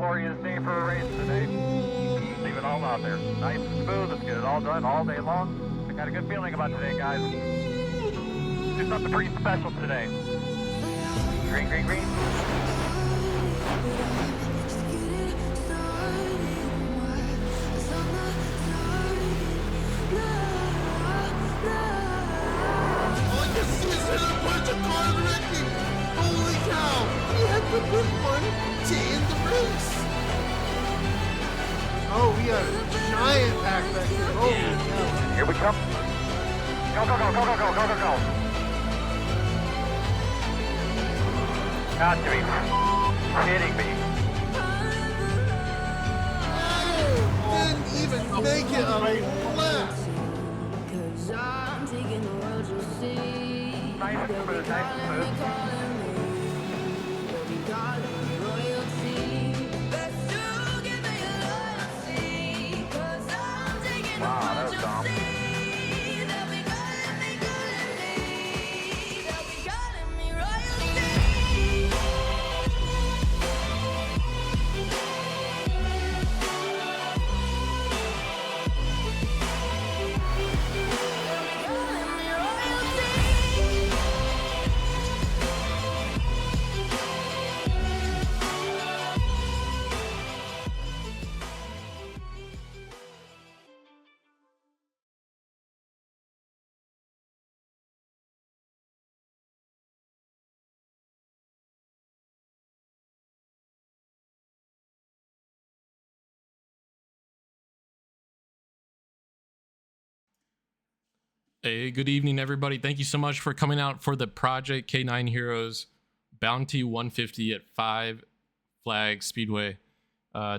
glorious day for a race today. Leave it all out there. Nice and smooth. Let's get it all done all day long. I got a good feeling about today, guys. Do something pretty special today. Green, green, green. Holy cow! We had the good one to end the race. Oh, we got a giant pack back here. Holy cow! Here we come. Go, go, go, go, go, go, go, go, go. Got to be kidding me. Didn't even make it a lap. Nice and smooth, nice and smooth. Wow, that was dumb. Hey, good evening, everybody. Thank you so much for coming out for the Project K-9 Heroes Bounty 150 at 5 Flag Speedway.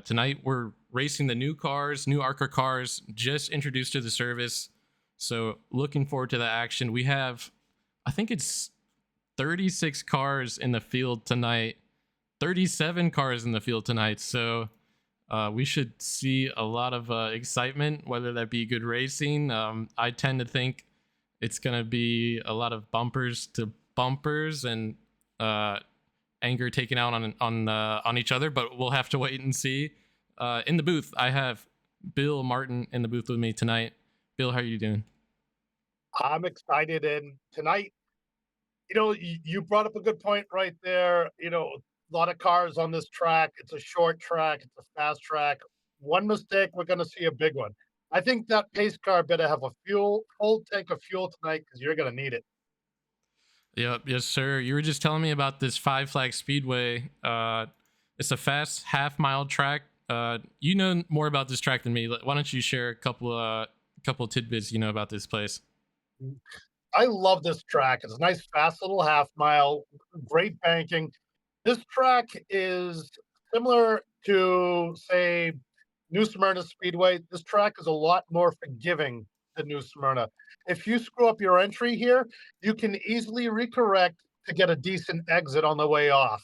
Tonight, we're racing the new cars, new ARCA cars, just introduced to the service. So looking forward to the action. We have, I think it's 36 cars in the field tonight, 37 cars in the field tonight. So we should see a lot of excitement, whether that be good racing. I tend to think it's going to be a lot of bumpers to bumpers and anger taken out on each other, but we'll have to wait and see. In the booth, I have Bill Martin in the booth with me tonight. Bill, how are you doing? I'm excited, and tonight, you brought up a good point right there. A lot of cars on this track. It's a short track. It's a fast track. One mistake, we're going to see a big one. I think that pace car better have a full tank of fuel tonight because you're going to need it. Yep, yes, sir. You were just telling me about this 5 Flag Speedway. It's a fast half-mile track. You know more about this track than me. Why don't you share a couple tidbits you know about this place? I love this track. It's a nice, fast little half mile, great banking. This track is similar to, say, New Smyrna Speedway. This track is a lot more forgiving than New Smyrna. If you screw up your entry here, you can easily recorrect to get a decent exit on the way off.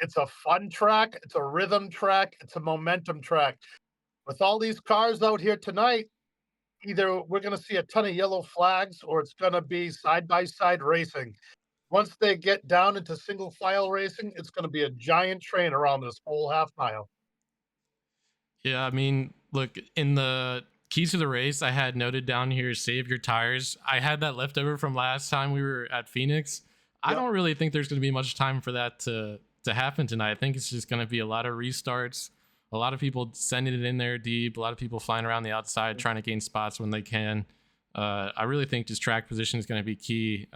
It's a fun track. It's a rhythm track. It's a momentum track. With all these cars out here tonight, either we're going to see a ton of yellow flags or it's going to be side-by-side racing. Once they get down into single file racing, it's going to be a giant train around this whole half mile. Yeah, I mean, look, in the keys to the race, I had noted down here, save your tires. I had that left over from last time we were at Phoenix. I don't really think there's going to be much time for that to happen tonight. I think it's just going to be a lot of restarts, a lot of people sending it in there deep, a lot of people flying around the outside trying to gain spots when they can. I really think just track position is going to be key,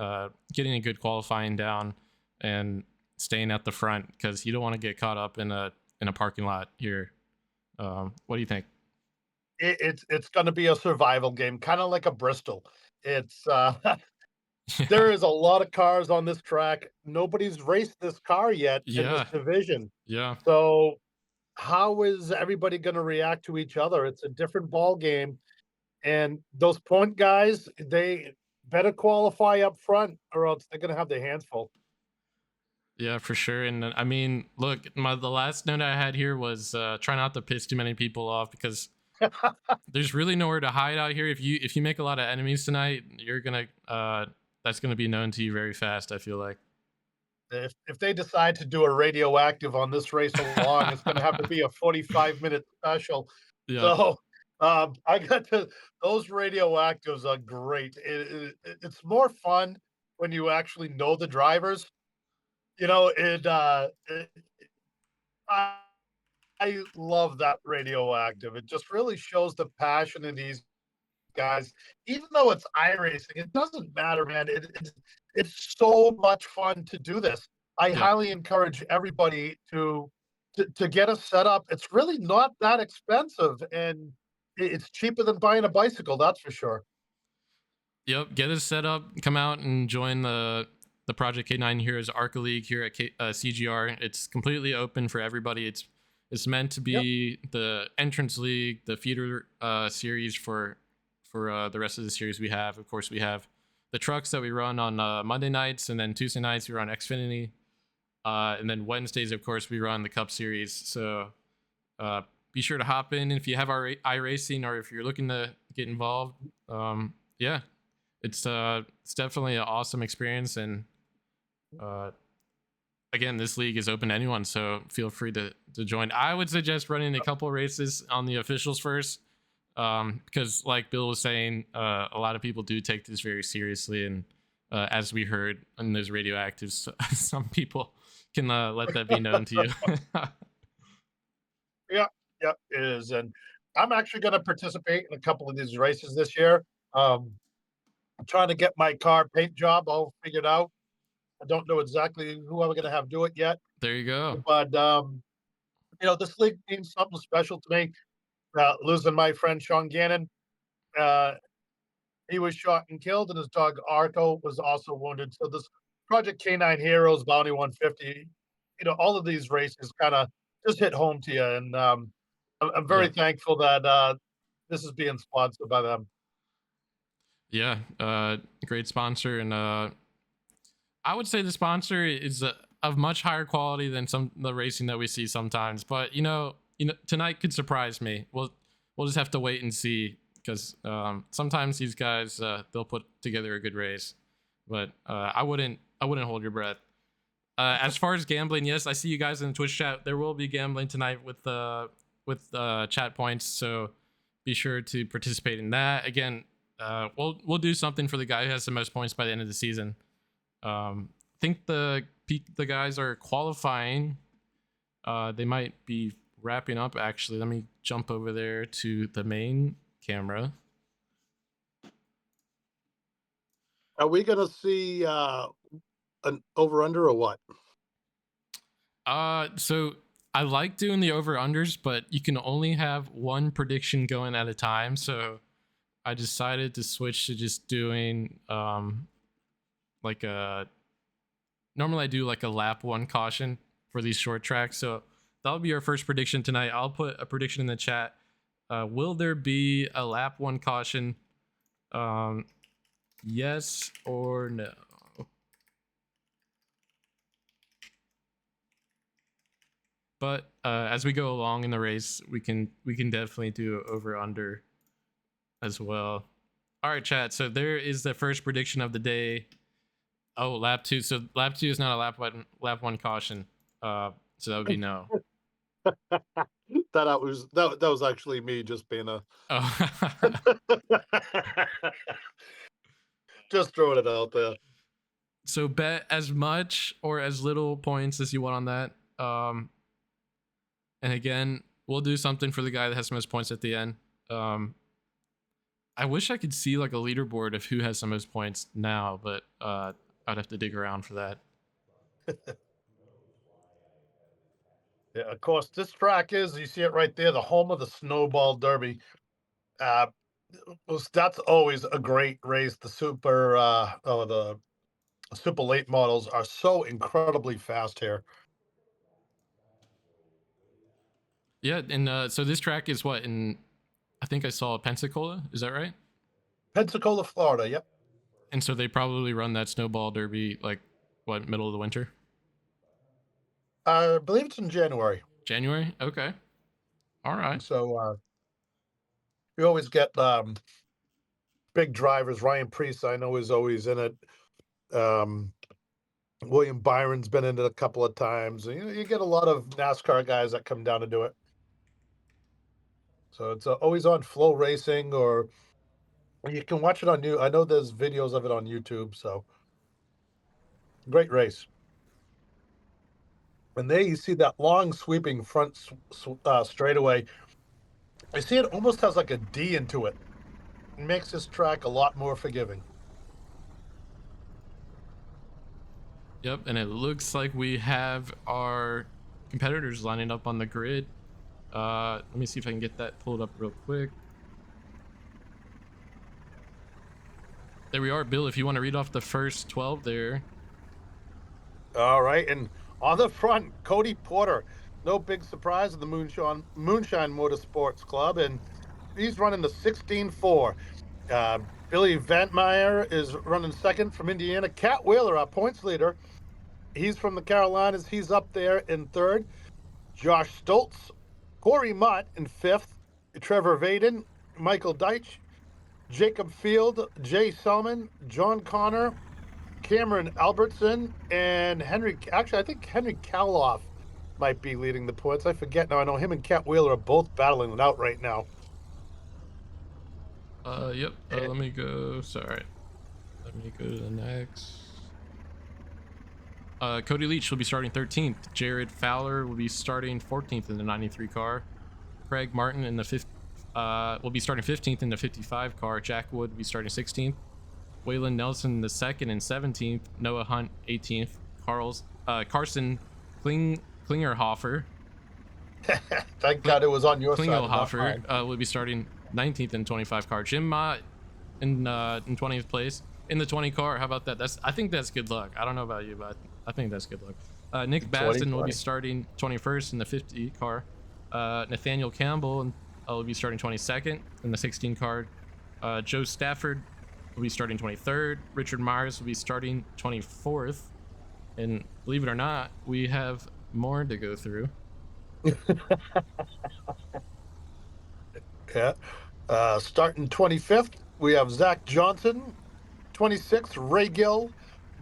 getting a good qualifying down and staying at the front because you don't want to get caught up in a parking lot here. What do you think? It's going to be a survival game, kind of like a Bristol. It's there is a lot of cars on this track. Nobody's raced this car yet in this division. Yeah. So how is everybody going to react to each other? It's a different ball game. And those point guys, they better qualify up front or else they're going to have their hands full. Yeah, for sure. And I mean, look, the last note I had here was try not to piss too many people off because there's really nowhere to hide out here. If you make a lot of enemies tonight, you're gonna that's gonna be known to you very fast, I feel like. if they decide to do a radioactive on this race along, it's going to have to be a 45-minute special. Yep. So I got to those radioactives are great. It's more fun when you actually know the drivers. You know, I, I love that radioactive. It just really shows the passion in these guys. Even though it's iRacing, it doesn't matter, man. It's so much fun to do this. I Yep. highly encourage everybody to get a setup. It's really not that expensive, and it's cheaper than buying a bicycle. That's for sure. Yep. Get it set up. Come out and join the Project K9 Heroes ARCA League here at CGR. It's completely open for everybody. It's meant to Yep. be the entrance league, the feeder series for the rest of the series we have. Of course, we have the trucks that we run on Monday nights, and then Tuesday nights we run Xfinity, and then Wednesdays, of course, we run the Cup Series. So be sure to hop in if you have our iRacing or if you're looking to get involved. Yeah, it's definitely an awesome experience, and again, this league is open to anyone, so feel free to join. I would suggest running a couple races on the officials first, because like Bill was saying, a lot of people do take this very seriously, and as we heard in those radioactives, some people can let that be known to you. Yeah, yeah, it is. And I'm actually going to participate in a couple of these races this year. I'm trying to get my car paint job all figured out. I don't know exactly who I'm going to have do it yet, There you go. but this league means something special to me. Losing my friend Sean Gannon, uh, he was shot and killed, and his dog Arco was also wounded. So this Project K9 Heroes Bounty 150, all of these races kind of just hit home to you, and I'm very Yeah. thankful that this is being sponsored by them. Yeah, great sponsor, and I would say the sponsor is of much higher quality than some the racing that we see sometimes. But tonight could surprise me. We'll just have to wait and see, because sometimes these guys they'll put together a good race. But I wouldn't hold your breath. As far as gambling, yes, I see you guys in the Twitch chat. There will be gambling tonight with chat points, so be sure to participate in that. Again, we'll do something for the guy who has the most points by the end of the season. I think the guys are qualifying. They might be wrapping up, actually. Let me jump over there to the main camera. Are we going to see an over-under or what? So I like doing the over-unders, but you can only have one prediction going at a time. So I decided to switch to just doing normally I do like a lap one caution for these short tracks. So that'll be our first prediction tonight. I'll put a prediction in the chat. Will there be a lap one caution? Yes or no? But as we go along in the race, we can definitely do over under as well. All right, chat. So there is the first prediction of the day. Oh, lap two. So lap two is not a lap one caution. So that would be no. that was actually me just being a Oh. just throwing it out there. So bet as much or as little points as you want on that. And again, we'll do something for the guy that has the most points at the end. I wish I could see like a leaderboard of who has the most points now, but I'd have to dig around for that. Yeah, of course, this track is, you see it right there, the home of the Snowball Derby. That's always a great race. The super late models are so incredibly fast here. Yeah, and so this track is what I think I saw Pensacola. Is that right? Pensacola, Florida. Yep. And so they probably run that snowball derby like middle of the winter? I believe it's in January. January? Okay. All right. So you always get big drivers. Ryan Priest, I know, is always in it. William Byron's been in it a couple of times. You get a lot of NASCAR guys that come down to do it. So it's always on Flow Racing, or you can watch it on new. I know there's videos of it on YouTube. So great race. And there you see that long sweeping front straightaway. I see it almost has like a D into it. It makes this track a lot more forgiving. Yep, and it looks like we have our competitors lining up on the grid. Let me see if I can get that pulled up real quick. There we are, Bill. If you want to read off the first 12 there. All right, and on the front, Cody Porter. No big surprise in the Moonshine Motorsports Club, and he's running the 16-4. Billy Vanmeter is running second from Indiana. Cat Wheeler, our points leader, he's from the Carolinas. He's up there in third. Josh Stoltz, Corey Mott in fifth. Trevor Vaden, Michael Deitch, Jacob Field, Jay Selman, John Connor, Cameron Albertson, and Henry. Actually, I think Henry Kallhoff might be leading the points. I forget now. I know him and Cat Wheeler are both battling it out right now. Yep. Let me go. Sorry. Let me go to the next. Cody Leach will be starting 13th. Jared Fowler will be starting 14th in the 93 car. Craig Martin in the will be starting 15th in the 55 car. Jack Wood will be starting 16th. Waylon Nelson the 2nd and 17th. Noah Hunt 18th. Carson Klingerhofer. Thank God it was on your Klingelhofer will be starting 19th in 25 car. Jim Mott in 20th place in the 20 car. How about that? I think that's good luck. I don't know about you, but I think that's good luck. Nick Baston will be starting 21st in the 50 car. Nathaniel Campbell will be starting 22nd in the 16 car. Joe Stafford will be starting 23rd. Richard Myers will be starting 24th. And believe it or not, we have more to go through. Yeah. Starting 25th, we have Zach Johnson. 26th, Ray Gill.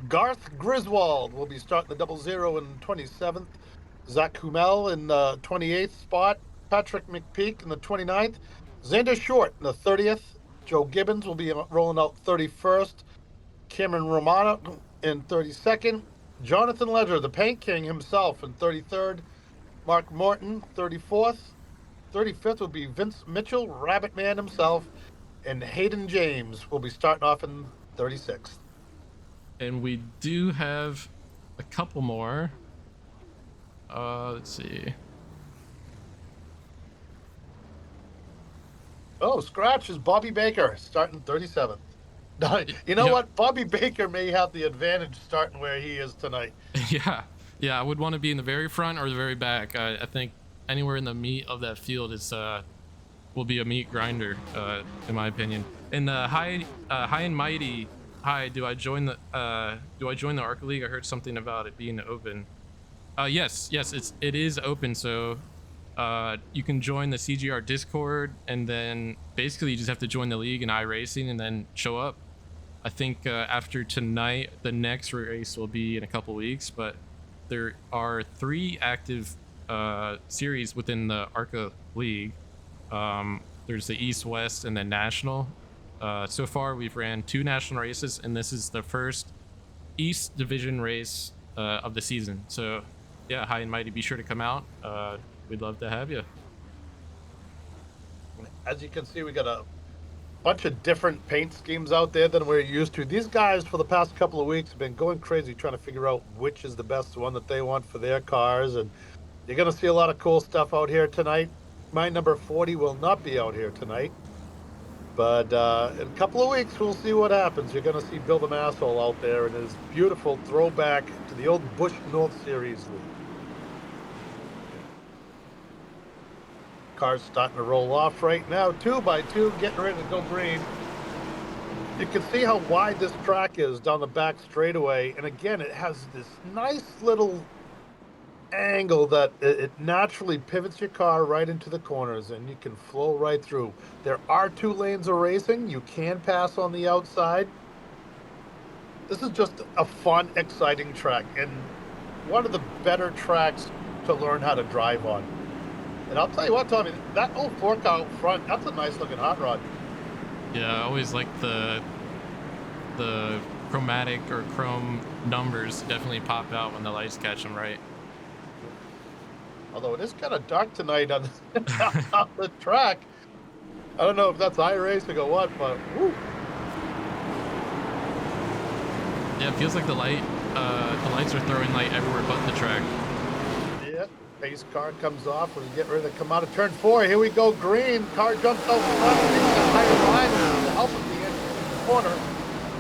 Garth Griswold will be starting the 00 in 27th. Zach Kumel in the 28th spot. Patrick McPeak in the 29th. Xander Short in the 30th. Joe Gibbons will be rolling out 31st. Cameron Romano in 32nd. Jonathan Ledger, the Paint King himself, in 33rd. Mark Morton, 34th. 35th will be Vince Mitchell, Rabbit Man himself. And Hayden James will be starting off in 36th. And we do have a couple more. Let's see. Oh, scratch is Bobby Baker starting 37th. You know what? Bobby Baker may have the advantage starting where he is tonight. Yeah. I would want to be in the very front or the very back. I think anywhere in the meat of that field is will be a meat grinder, in my opinion. And high and mighty. Hi, do I join the ARCA League? I heard something about it being open. Yes, it is open. So you can join the CGR Discord, and then basically you just have to join the league in iRacing and then show up. I think after tonight, the next race will be in a couple weeks, but there are 3 active series within the ARCA League. There's the East, West, and then National. So far, we've ran 2 national races, and this is the first East Division race of the season. So, yeah, high and mighty, be sure to come out. We'd love to have you. As you can see, we got a bunch of different paint schemes out there than we're used to. These guys, for the past couple of weeks, have been going crazy trying to figure out which is the best one that they want for their cars. And you're going to see a lot of cool stuff out here tonight. My number 40 will not be out here tonight. But in a couple of weeks, we'll see what happens. You're going to see Bill the Masshole out there in his beautiful throwback to the old Busch North Series league. Cars starting to roll off right now, 2 by 2, getting ready to go green. You can see how wide this track is down the back straightaway. And again, it has this nice little angle that it naturally pivots your car right into the corners, and you can flow right through. There are 2 lanes of racing. You can pass on the outside. This is just a fun, exciting track, and one of the better tracks to learn how to drive on. And I'll tell you what, Tommy, that old fork out front, that's a nice looking hot rod. Yeah, I always like the chromatic or chrome numbers definitely pop out when the lights catch them right. Although it is kind of dark tonight on the track. I don't know if that's iRacing or what, but woo. Yeah, it feels like the lights are throwing light everywhere but the track. Yeah, pace car comes off when you get ready to come out of turn 4. Here we go, green. Car jumps out front, takes a higher line to help at the end of the corner.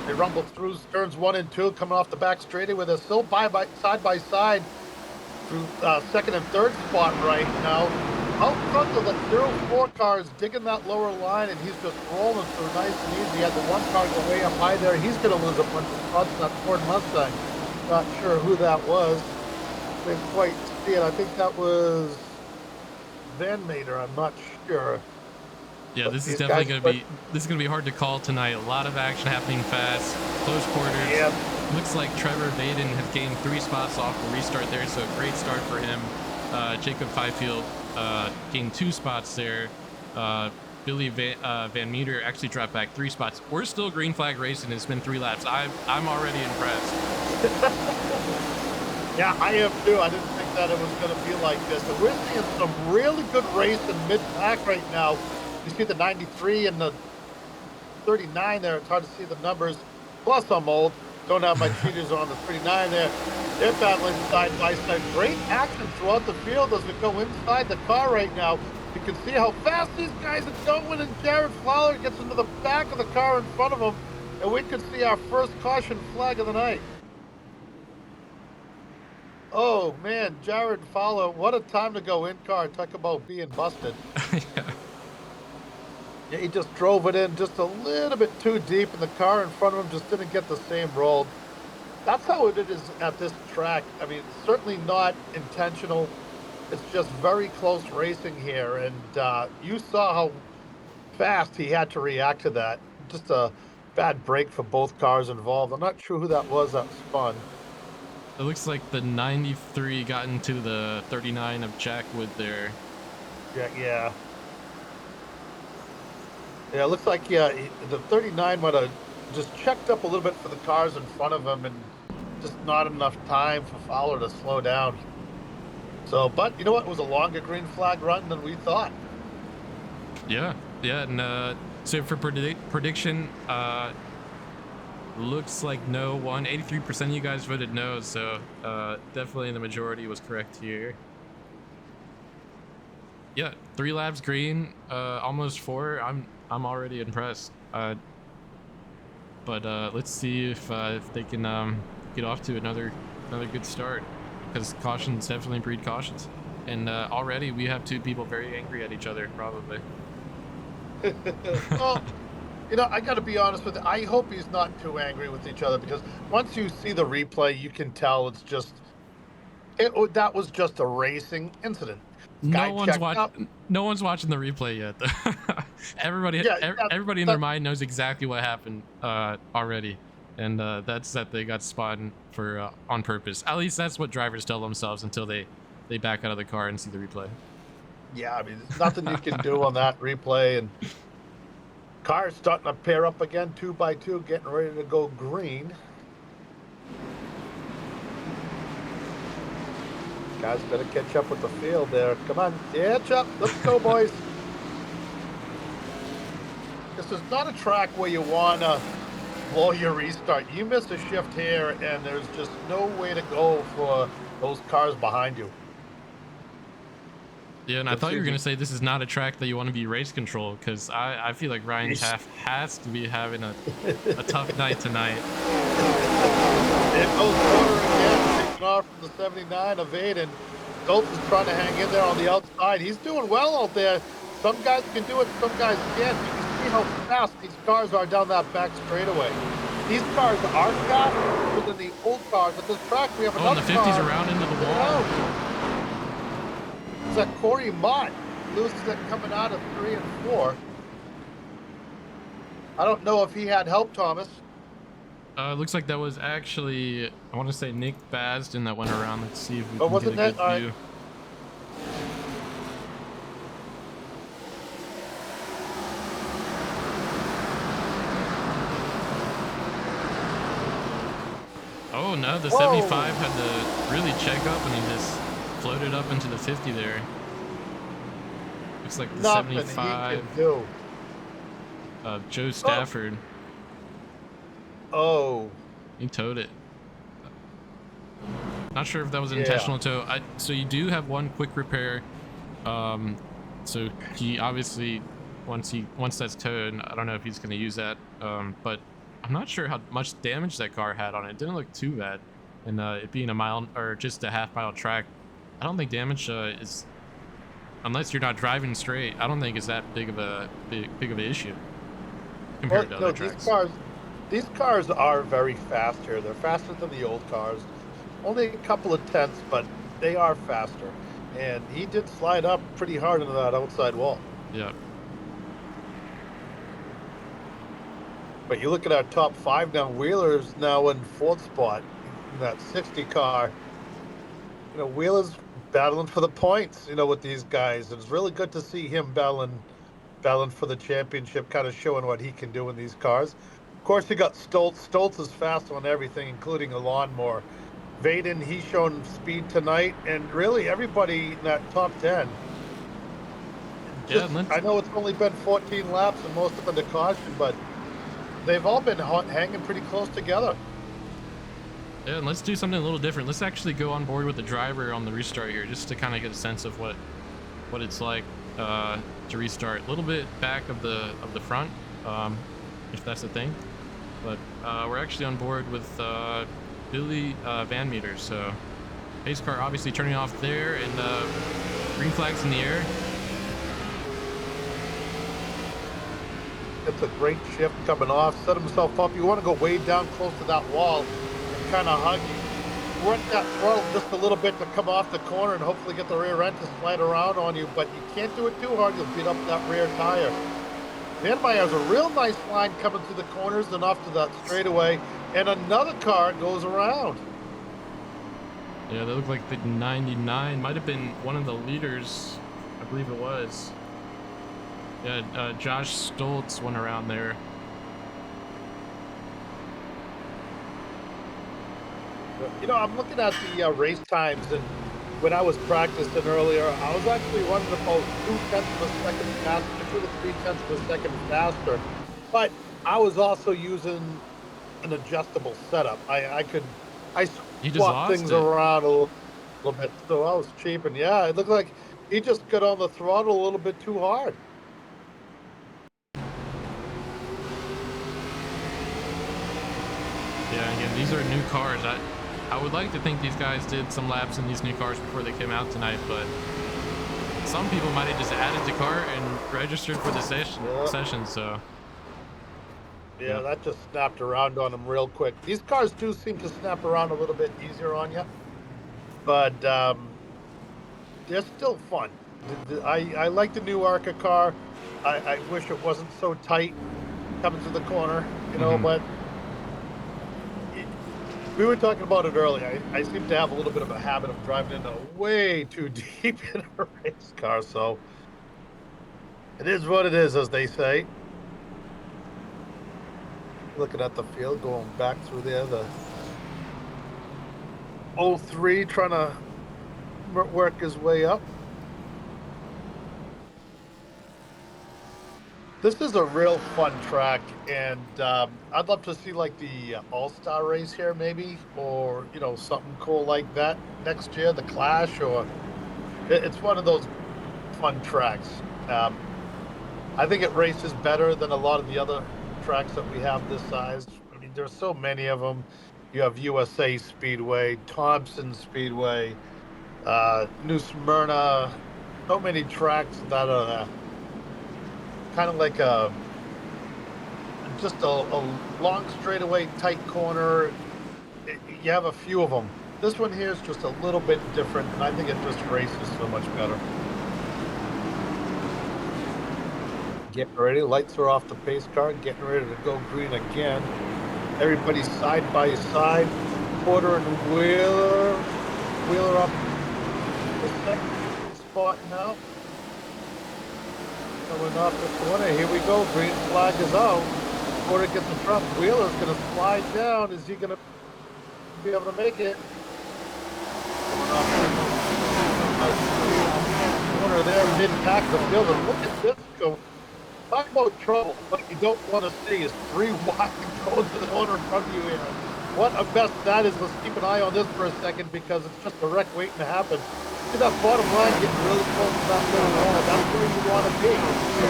They rumble through turns 1 and 2, coming off the back straightaway with a still side by side through second and third spot right now. Out front of the 0-4 car is digging that lower line, and he's just rolling through nice and easy. He had the one car go way up high there. He's going to lose a bunch of spots in that Ford Mustang. Not sure who that was. Didn't quite see it. I think that was Vanmeter. I'm not sure. Yeah, But this is these definitely guys gonna be hard to call tonight. A lot of action happening fast, close quarters. Yeah. Looks like Trevor Vaden has gained 3 spots off the restart there, so great start for him. Jacob Fifield gained 2 spots there. Billy Vanmeter actually dropped back 3 spots. We're still green flag racing. It's been 3 laps. I'm already impressed. Yeah, I am too. I didn't think that it was going to be like this. And we're seeing some really good racing mid-pack right now. You see the 93 and the 39 there. It's hard to see the numbers. Plus, I'm old. Don't have my cheaters on the 39 there. They're battling side by side. Great action throughout the field as we go inside the car right now. You can see how fast these guys are going, and Jared Fowler gets into the back of the car in front of him, and we can see our first caution flag of the night. Oh man, Jared Fowler, what a time to go in car. Talk about being busted. Yeah. Yeah, he just drove it in just a little bit too deep, and the car in front of him just didn't get the same roll. That's how it is at this track. I mean, it's certainly not intentional. It's just very close racing here, and you saw how fast he had to react to that. Just a bad break for both cars involved. I'm not sure who that was that spun. It looks like the 93 got into the 39 of Jackwood there. Yeah. Yeah, it looks like, yeah, the 39 might have just checked up a little bit for the cars in front of him, and just not enough time for Fowler to slow down. So, but you know what? It was a longer green flag run than we thought. Yeah, and so for prediction, looks like no one. 83% of you guys voted no, so definitely the majority was correct here. Yeah, 3 laps green, almost 4. I'm already impressed. But let's see if they can get off to another good start, because cautions definitely breed cautions, and already we have 2 people very angry at each other, probably. Well, you know, I got to be honest with you. I hope he's not too angry with each other, because once you see the replay, you can tell it's just that was just a racing incident. Guy No one's watching the replay yet. Everybody in their mind knows exactly what happened already, and that's that they got spun for on purpose. At least that's what drivers tell themselves until they back out of the car and see the replay. Yeah, I mean, there's nothing you can do on that replay. And cars starting to pair up again, 2 by 2, getting ready to go green. Guys better catch up with the field there. Come on, catch up. Let's go, boys. This is not a track where you want to blow your restart. You miss a shift here, and there's just no way to go for those cars behind you. Yeah, and I thought you were going to say this is not a track that you want to be race control, because I feel like Ryan Taff has to be having a tough night tonight. It goes Porter again, taking off from the 79 of Vaden. Schultz is trying to hang in there on the outside. He's doing well out there. Some guys can do it, some guys can't. You can see how fast these cars are down that back straightaway. These cars are faster than the old cars. At this track, we have another car. Oh, and the 50s around into the wall. It's that Corey Mott loses it coming out of 3 and 4. I don't know if he had help, Thomas. Looks like that was actually, I want to say Nick Basden that went around. Let's see if we Oh, can was get it a that? good All right. view. Oh no, the Whoa. 75 had to really check up and he just floated up into the 50 there. Looks like the Nothing 75 he can do. of Joe Stafford. Oh. He towed it. Not sure if that was an Yeah. intentional tow. So you do have one quick repair. So he obviously once that's towed, I don't know if he's going to use that. But I'm not sure how much damage that car had on it. It didn't look too bad. And it being a mile or just a half-mile track, I don't think damage is, unless you're not driving straight, I don't think it's that big of a big of an issue compared to other tracks. These cars are very fast here. They're faster than the old cars. Only a couple of tenths, but they are faster. And he did slide up pretty hard into that outside wall. Yeah. But you look at our top 5 now, Wheeler's now in 4th spot in that 60 car. You know, Wheeler's battling for the points, you know, with these guys. It's really good to see him battling for the championship, kind of showing what he can do in these cars. Of course, you got Stoltz. Stoltz is fast on everything, including a lawnmower. Vaden, he's shown speed tonight, and really everybody in that top 10. I know it's only been 14 laps and most of them to caution, but they've all been hanging pretty close together. Yeah, and let's do something a little different. Let's actually go on board with the driver on the restart here, just to kind of get a sense of what it's like to restart. A little bit back of the front, if that's the thing. But we're actually on board with Billy Vanmeter. So pace car obviously turning off there, and green flags in the air. It's a great shift coming off. Set himself up. You want to go way down close to that wall and kind of hug you. Work that throttle just a little bit to come off the corner and hopefully get the rear end to slide around on you, but you can't do it too hard. You'll beat up that rear tire. Vanmeter has a real nice line coming through the corners and off to that straightaway, and another car goes around. Yeah, that looked like the 99 might have been one of the leaders. I believe it was. Yeah, Josh Stoltz went around there. You know, I'm looking at the race times, and when I was practicing earlier, I was actually running about 0.2 of a second faster, 2 to 3 tenths of a second faster. But I was also using an adjustable setup. I swapped things around a little bit, so I was cheap. And yeah, it looked like he just got on the throttle a little bit too hard. Yeah, again, these are new cars. I would like to think these guys did some laps in these new cars before they came out tonight, but some people might have just added the car and registered for the session. So yeah, that just snapped around on them real quick. These cars do seem to snap around a little bit easier on you, but they're still fun. I like the new ARCA car. I wish it wasn't so tight coming to the corner, you know, but we were talking about it earlier. I seem to have a little bit of a habit of driving into way too deep in a race car, so it is what it is, as they say. Looking at the field, going back through there, the 03 trying to work his way up. This is a real fun track, and I'd love to see like the All-Star race here maybe, or, you know, something cool like that next year, the Clash, or it's one of those fun tracks. I think it races better than a lot of the other tracks that we have this size. I mean, there's so many of them. You have USA Speedway, Thompson Speedway, New Smyrna, so many tracks that are kind of like just a long straightaway, tight corner. You have a few of them. This one here is just a little bit different, and I think it just races so much better. Getting ready, lights are off the pace car, getting ready to go green again. Everybody's side by side. Porter and Wheeler. Wheeler up the second spot now. Coming off the corner. Here we go. Green flag is out. Porter gets in front. Wheeler's going to slide down. Is he going to be able to make it? Coming off the corner there, mid-pack the field. And look at this go. Talk about trouble. What you don't want to see is 3 wide going to the corner in front of you here. What a mess that is. Let's keep an eye on this for a second because it's just a wreck waiting to happen. See that bottom line getting really close to that middle wall. That's where you want to be.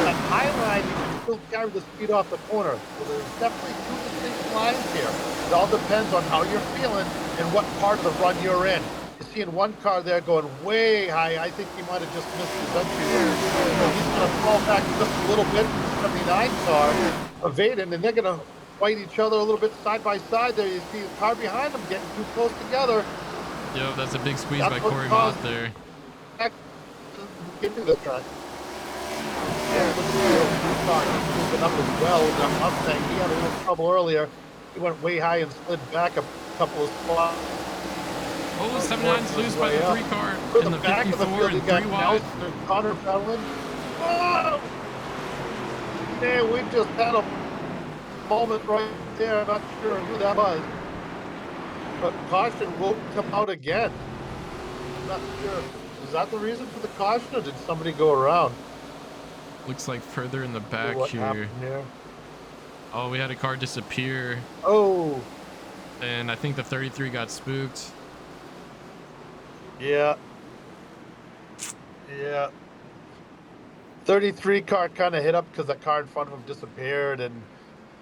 That high line, you can still carry the speed off the corner. So there's definitely 2 distinct lines here. It all depends on how you're feeling and what part of the run you're in. You're seeing one car there going way high. I think he might have just missed his entry there. So he's going to fall back just a little bit. The 79 car evading, and they're going to fight each other a little bit side by side there. You see the car behind them getting too close together. Yo, that's a big squeeze by Corey Mott there. Into the track. Yeah, moving up as well. That Mustang, he had a little trouble earlier. He went way high and slid back a couple of spots. Oh, 79's loose by the 3 car in the 54 and 3 wide. Connor Bellin. Oh! Yeah, we just had a moment right there. I'm not sure who that was. But caution will come out again. I'm not sure. Is that the reason for the caution, or did somebody go around? Looks like further in the back here. Oh, we had a car disappear. Oh. And I think the 33 got spooked. Yeah. Yeah. 33 car kind of hit up because that car in front of him disappeared and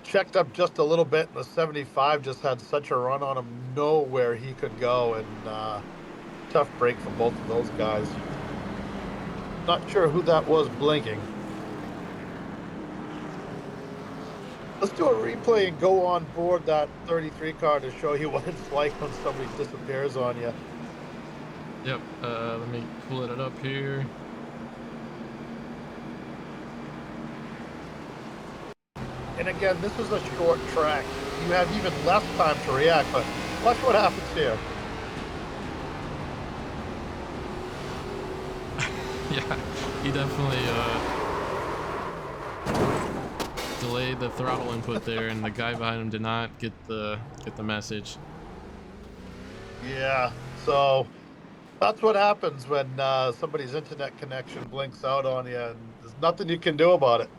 checked up just a little bit. And the 75 just had such a run on him, nowhere he could go. And tough break for both of those guys. Not sure who that was blinking. Let's do a replay and go on board that 33 car to show you what it's like when somebody disappears on you. Yep, let me pull it up here. And again, this is a short track. You have even less time to react, but watch what happens here. Yeah, he definitely delayed the throttle input there, and the guy behind him did not get the message. Yeah, so that's what happens when somebody's internet connection blinks out on you, and there's nothing you can do about it.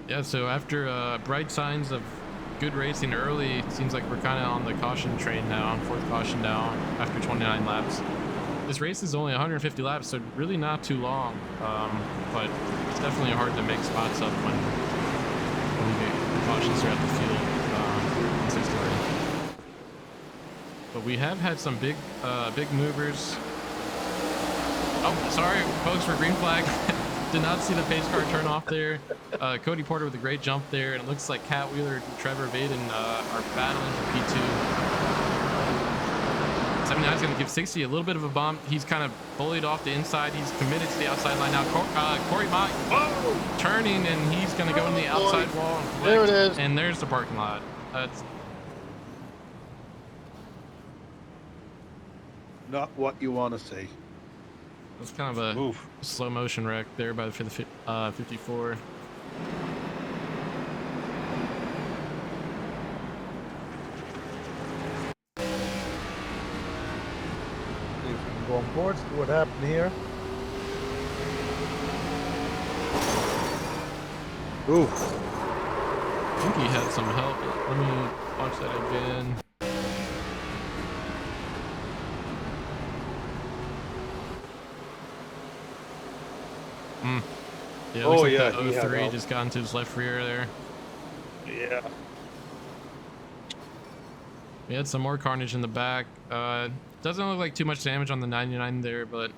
Yeah, so after bright signs of good racing early, it seems like we're kind of on the caution train now, 4th caution down after 29 laps. This race is only 150 laps, so really not too long, but it's definitely hard to make spots up when you get cautions throughout the field consistently. But we have had some big movers. Oh, sorry, folks, for green flag. Did not see the pace car turn off there. Cody Porter with a great jump there, and it looks like Cat Wheeler and Trevor Vaden are battling for P2. 79 is going to give 60 a little bit of a bump. He's kind of bullied off the inside. He's committed to the outside line now. Corey Mott turning, and he's going to go in the outside wall. And there it is. And there's the parking lot. That's not what you want to see. That's kind of a slow motion wreck there by the 54. See if we can go on board, see what happened here. Oof. I think he had some help. Let me watch that again. Yeah, it looks like yeah, the he had 03 help. just got into his left rear there. Yeah. We had some more carnage in the back. Doesn't look like too much damage on the 99 there, but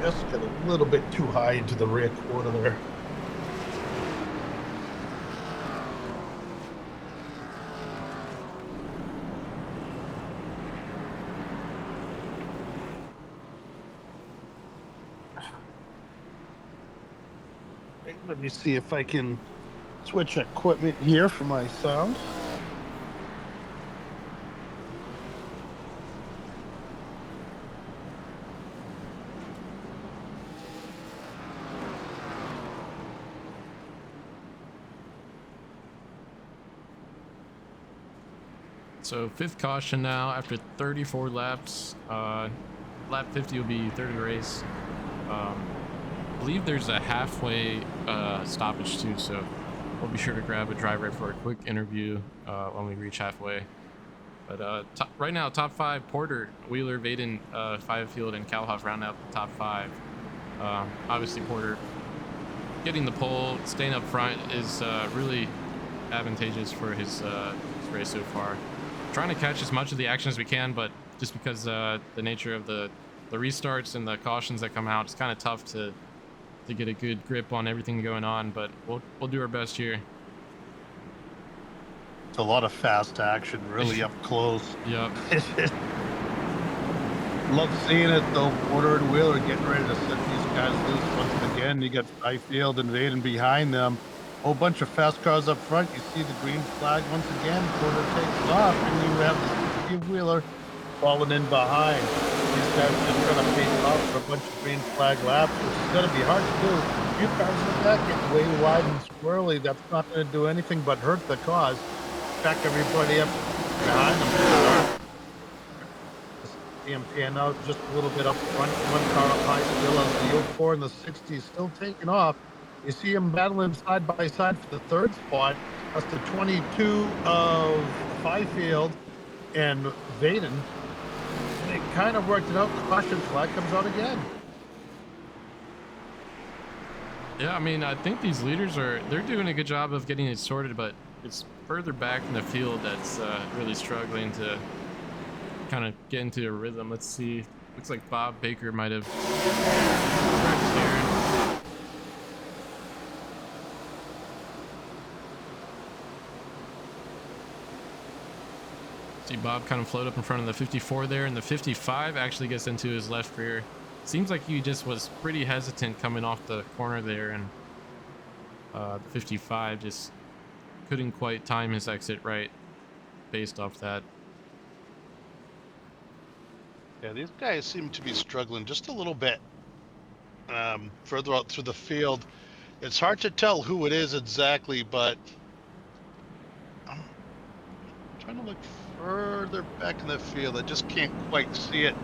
Just get a little bit too high into the rear quarter there. Let me see if I can switch equipment here for my sound. so 5th caution now after 34 laps. Lap 50 will be third of the race. I believe there's a halfway stoppage too, so we'll be sure to grab a driver for a quick interview when we reach halfway. But right now, top 5: Porter, Wheeler, Vaden, Fifield, and Kallhoff round out the top 5. Obviously, Porter getting the pole, staying up front is really advantageous for his race so far. Trying to catch as much of the action as we can, but just because the nature of the restarts and the cautions that come out, it's kind of tough to get a good grip on everything going on. But we'll do our best here. It's a lot of fast action, really up close. Yep. Love seeing it though. Porter and Wheeler getting ready to set these guys loose once again. You got Fifield and Vaden behind them. Whole bunch of fast cars up front. You see the green flag once again. Porter takes off, and you have the Wheeler falling in behind. These guys just trying to pace off for a bunch of green flag laps, which is going to be hard to do. A few cars in the back get way wide and squirrely. That's not going to do anything but hurt the cause. Back everybody up behind them. See him pan out just a little bit up front. One car up high still as the 04 and the 60 is still taking off. You see him battling side by side for the 3rd spot. That's the 22 of Fifield and Vaden. They kind of worked it out. The caution flag comes out again. Yeah, I mean, I think these leaders they're doing a good job of getting it sorted, but it's further back in the field that's really struggling to kind of get into a rhythm. Let's see. Looks like Bob Baker might have wrecked here. See Bob kind of float up in front of the 54 there, and the 55 actually gets into his left rear. Seems like he just was pretty hesitant coming off the corner there, and the 55 just couldn't quite time his exit right based off that. Yeah, these guys seem to be struggling just a little bit further out through the field. It's hard to tell who it is exactly, but I'm trying to look further back in the field. I just can't quite see it.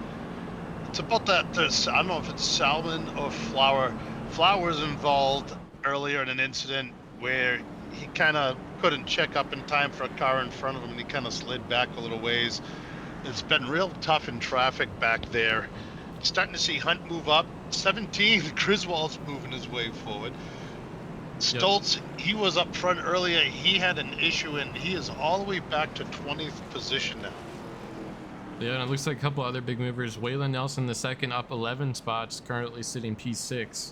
It's about that. I don't know if it's Salmon or Flower. Flower's involved earlier in an incident where he kind of couldn't check up in time for a car in front of him, and he kind of slid back a little ways. It's been real tough in traffic back there. Starting to see Hunt move up. 17, Griswold's moving his way forward. Stoltz, he was up front earlier. He had an issue, and he is all the way back to 20th position now. Yeah, and it looks like a couple other big movers. Waylon Nelson, the second, up 11 spots, currently sitting P6.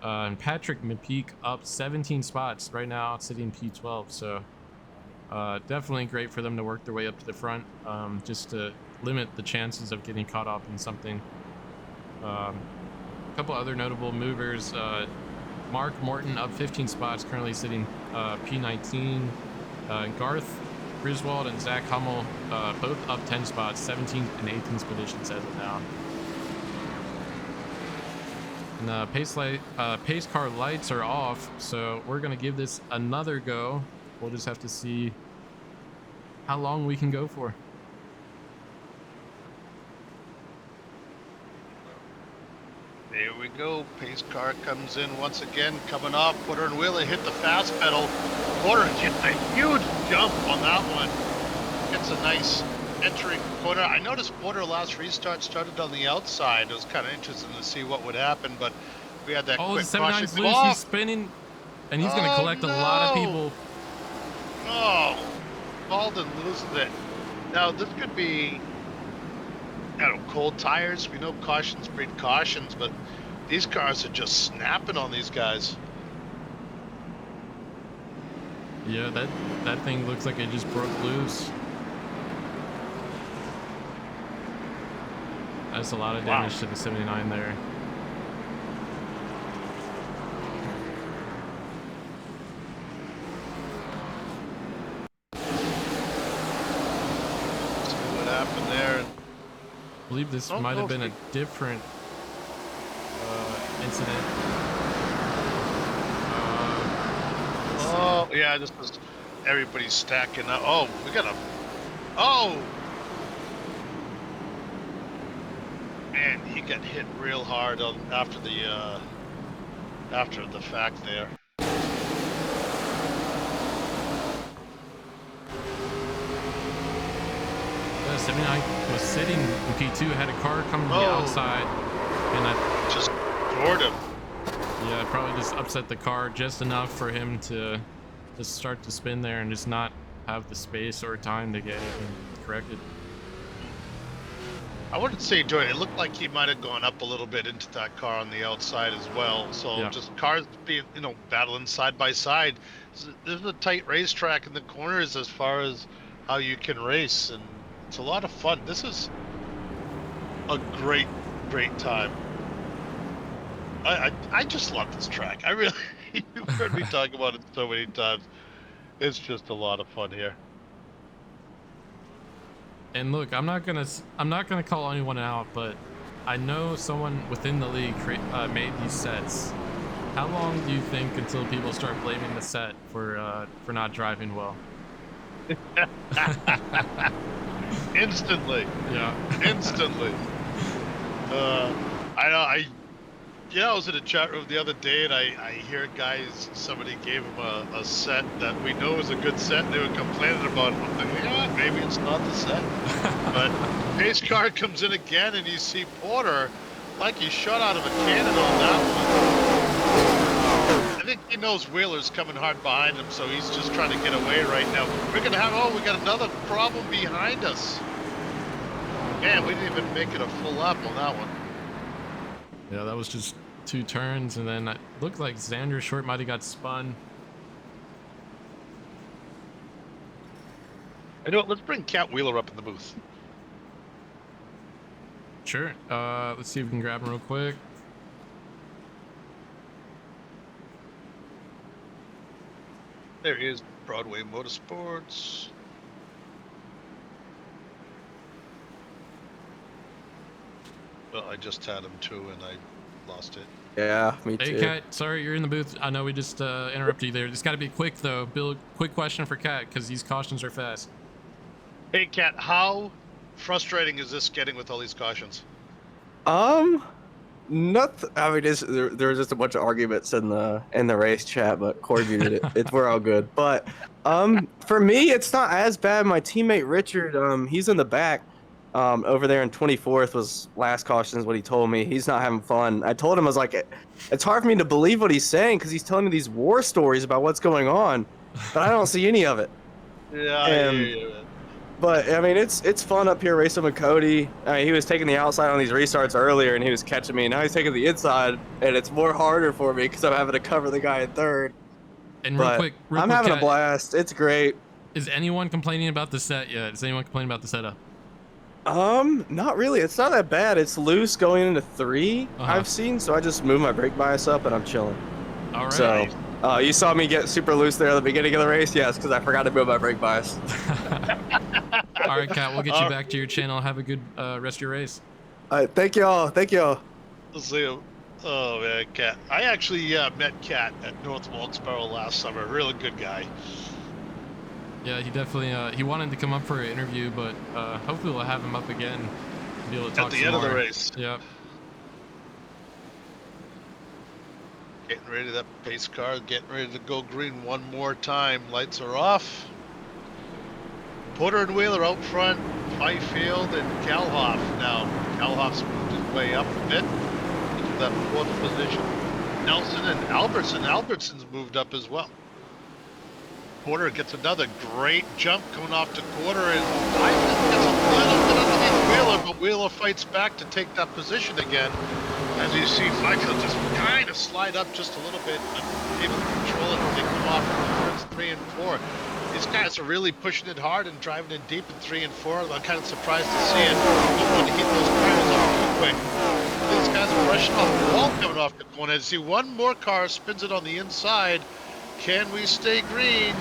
And Patrick McPeak up 17 spots, right now sitting P12. So definitely great for them to work their way up to the front, just to limit the chances of getting caught up in something. A couple other notable movers. Mark Morton up 15 spots, currently sitting P19. Garth Griswold and Zach Hummel both up 10 spots, 17th and 18th positions as of now. And pace car lights are off, so we're gonna give this another go. We'll just have to see how long we can go for. There we go. Pace car comes in once again, coming off. Porter and Wheeler hit the fast pedal. Porter gets a huge jump on that one. gets a nice entering corner. I noticed Porter last restart started on the outside. It was kind of interesting to see what would happen, but we had that Oh, the quick 79's caution. loose. Oh, He's spinning, and he's going to oh, collect a lot of no. people. Oh, Baldwin loses it. Now, this could be, I don't know, cold tires. We know cautions breed cautions, but these cars are just snapping on these guys. Yeah, that thing looks like it just broke loose. That's a lot of damage to the 79 there. See what happened there. I believe this might have been a different incident. Oh, yeah, this was everybody's stacking up. Oh, we got a. Oh! Man, he got hit real hard after the fact there. The 79 was sitting in P2, had a car coming to the outside, and I just floored him. Yeah, probably just upset the car just enough for him to just start to spin there and just not have the space or time to get anything corrected. I wouldn't say enjoyed it. It looked like he might have gone up a little bit into that car on the outside as well. So Yeah. just cars being, battling side by side. There's a tight racetrack in the corners as far as how you can race, and it's a lot of fun. This is a great time. I just love this track. I really, you've heard me talk about it so many times. It's just a lot of fun here. And look, I'm not gonna call anyone out, but I know someone within the league made these sets. How long do you think until people start blaming the set for not driving well? Instantly. Yeah. Instantly. I was in a chat room the other day, and I hear somebody gave him a set that we know is a good set, and they were complaining about it. I'm like, you know what, maybe it's not the set. But pace car comes in again, and you see Porter like he's shot out of a cannon on that one. I think he knows Wheeler's coming hard behind him, so he's just trying to get away right now. We got another problem behind us. Man, we didn't even make it a full lap on that one. Yeah, that was just 2 turns, and then it looked like Xander Short might have got spun. Let's bring Cat Wheeler up in the booth. Sure. Let's see if we can grab him real quick. There he is, Broadway Motorsports. Well, I just had him too, and I lost it. Yeah, me too. Hey, Kat, sorry you're in the booth. I know we just interrupted you there. It's got to be quick, though. Bill, quick question for Kat, because these cautions are fast. Hey, Kat, how frustrating is this getting with all these cautions? Nothing. I mean, there was just a bunch of arguments in the race chat, but Corey muted it. We're all good. But for me, it's not as bad. My teammate Richard, he's in the back. Over there in 24th was last caution is what he told me. He's not having fun. I told him, I was like, it's hard for me to believe what he's saying because he's telling me these war stories about what's going on, but I don't see any of it. Yeah, But I mean, it's fun up here racing with Cody. I mean, he was taking the outside on these restarts earlier, and he was catching me. Now he's taking the inside, and it's more harder for me because I'm having to cover the guy in third. And real quick, I'm having a blast. It's great. Is anyone complaining about the set yet? Is anyone complaining about the setup? Not really. It's not that bad. It's loose going into 3, I've seen, so I just moved my brake bias up and I'm chilling. All right. So, you saw me get super loose there at the beginning of the race? Yes, because I forgot to move my brake bias. All right, Kat, we'll get you back to your channel. Have a good rest of your race. All right, thank y'all. Let's see him. Oh, man, Kat. I actually met Kat at North Wilkes-Barre last summer. Really good guy. Yeah, he definitely he wanted to come up for an interview, but hopefully we'll have him up again and be able to talk at the end more. of the race. Yep. Getting ready, that pace car getting ready to go green one more time. Lights are off. Porter and Wheeler out front, Fifield and Kallhoff. Now, Kallhoff's moved his way up a bit into that 4th position. Nelson and Albertson. Albertson's moved up as well. Porter gets another great jump coming off to quarter, and I think gets a little bit underneath Wheeler, but Wheeler fights back to take that position again. As you see, Fifield just kind of slide up just a little bit, able to control it and take them off in turns 3 and 4. These guys are really pushing it hard and driving it deep in 3 and 4. I'm kind of surprised to see it. Don't want to hit those tires off too quick. These guys are rushing off the wall coming off the corner. See, one more car spins it on the inside. Can we stay green?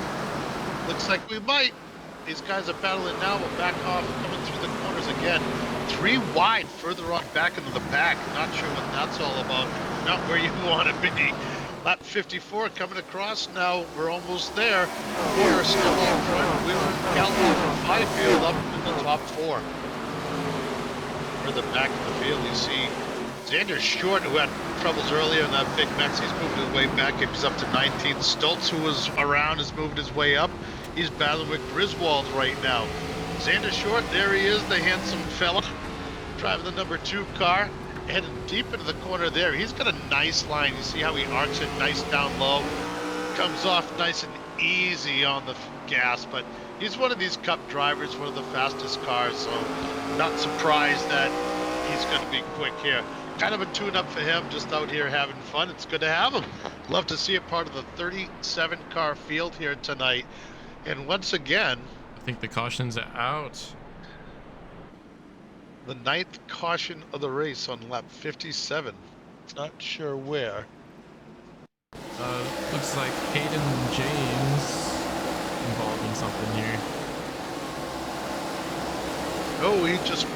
Looks like we might. These guys are battling now. We'll back off, coming through the corners again. 3 wide, further on back into the back. Not sure what that's all about. Not where you want to be. Lap 54 coming across now. We're almost there. Porter still in front. Wheeler, Kallhoff, and Fifield up in the top 4. Further back in the field, you see Xander Short, who had troubles earlier in that big mess. He's moved his way back. He's up to 19th. Stoltz, who was around, has moved his way up. He's battling with Griswold right now. Xander Short, there he is, the handsome fella, driving the number 2 car, heading deep into the corner there. He's got a nice line. You see how he arcs it nice down low, comes off nice and easy on the gas, but he's one of these Cup drivers, one of the fastest cars, so not surprised that he's going to be quick here. Kind of a tune-up for him, just out here having fun. It's good to have him. Love to see it part of the 37-car field here tonight. And once again, I think the caution's out. the 9th caution of the race on lap 57. Not sure where. Looks like Hayden James involved in something here. Oh, he just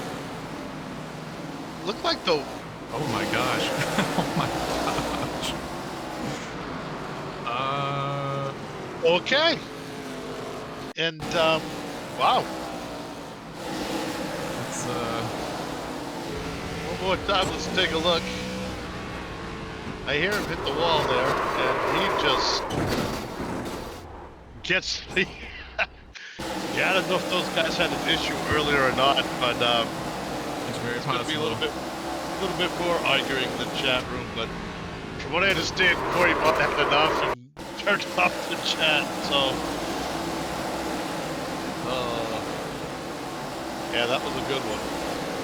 looked like the... Oh my gosh. Oh my gosh. Okay. And, wow. It's, One more time, let's take a look. I hear him hit the wall there, and he just gets the... Yeah, I don't know if those guys had an issue earlier or not, but it's very it's going to be a possible. little bit more arguing in the chat room. But from what I understand, Corey might have had enough and turned off the chat. So, yeah, that was a good one.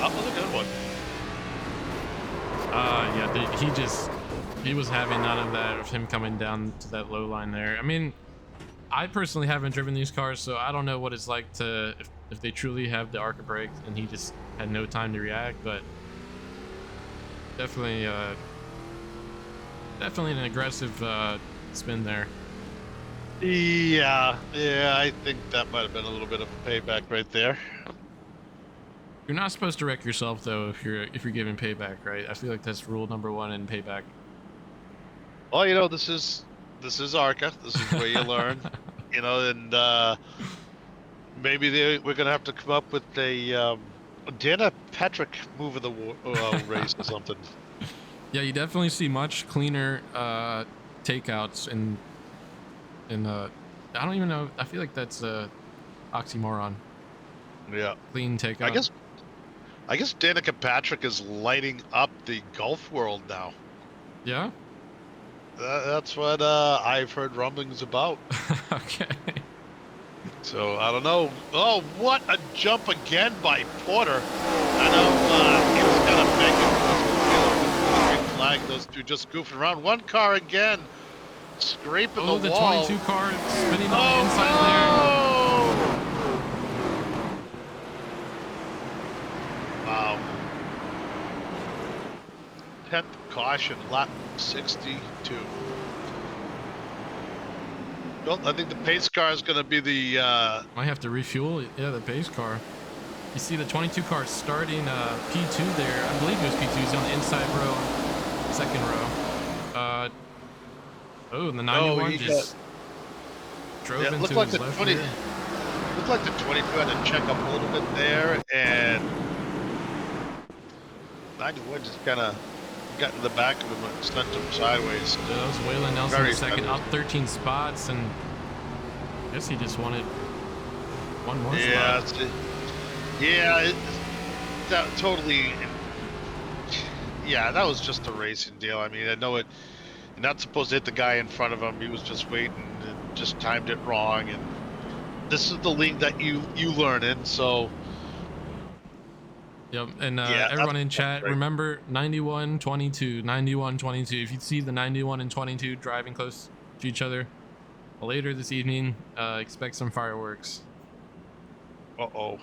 That was a good one. Yeah, he was having none of that, of him coming down to that low line there. I mean, I personally haven't driven these cars, so I don't know what it's like to, if they truly have the ARCA brakes, and he just had no time to react, but definitely an aggressive spin there. Yeah, I think that might have been a little bit of a payback right there. You're not supposed to wreck yourself though if you're giving payback, right? I feel like that's rule number 1 in payback. Well, you know, this is ARCA. This is where you learn, you know, and maybe we're gonna have to come up with a Dana Patrick move of the race or something. Yeah, you definitely see much cleaner takeouts and I don't even know. I feel like that's oxymoron. Yeah, clean takeout. I guess Danica Patrick is lighting up the golf world now. Yeah. That's what I've heard rumblings about. Okay. So I don't know. Oh, what a jump again by Porter! I know he was kind of making the flag. Those two just goofing around. One car again, scraping the the wall. 22 car spinning on the inside there. Wow. 10th caution, lap 62. Well, I think the pace car is going to be the... Might have to refuel. Yeah, the pace car. You see the 22 car starting P2 there. I believe it was P2. He's on the inside row, second row. Oh, and the 91 just drove into his left rear. Looked like the 22 had to check up a little bit there, and 91 just kind of got in the back of him and sent him sideways. Yeah, that was Waylon Nelson Very second, fast. up 13 spots, and I guess he just wanted One more Yeah, spot. that totally. Yeah, that was just a racing deal. I mean, I know it. You're not supposed to hit the guy in front of him. He was just waiting and just timed it wrong. And this is the league that you learn in. So Yep, and yeah, everyone in that's chat, great. remember 91-22, 91-22. If you see the 91 and 22 driving close to each other later this evening, expect some fireworks. Uh-oh.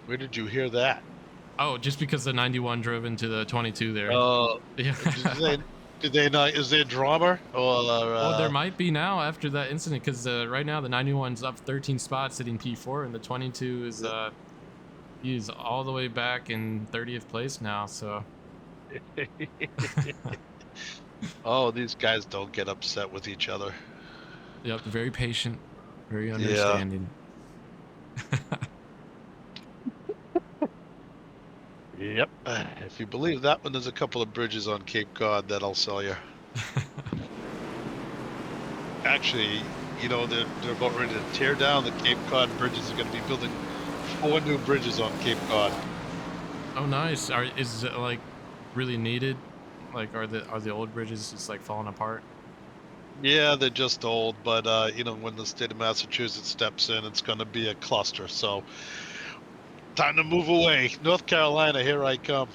Where did you hear that? Oh, just because the 91 drove into the 22 there. Yeah. Did they not? Is there drama? Or Well, there might be now after that incident, because right now the 91's up 13 spots sitting P4, and the 22 is he's all the way back in 30th place now. So oh, these guys don't get upset with each other. yep, very patient, very Yeah. understanding. Yep. If you believe that one, there's a couple of bridges on Cape Cod that I'll sell you. Actually, you know, they're about ready to tear down the Cape Cod bridges. They're going to be building 4 new bridges on Cape Cod. Oh, nice. Is it like really needed? Like, are the old bridges just like falling apart? Yeah, they're just old, but you know, when the state of Massachusetts steps in, it's going to be a cluster. So, time to move away. North Carolina, here I come.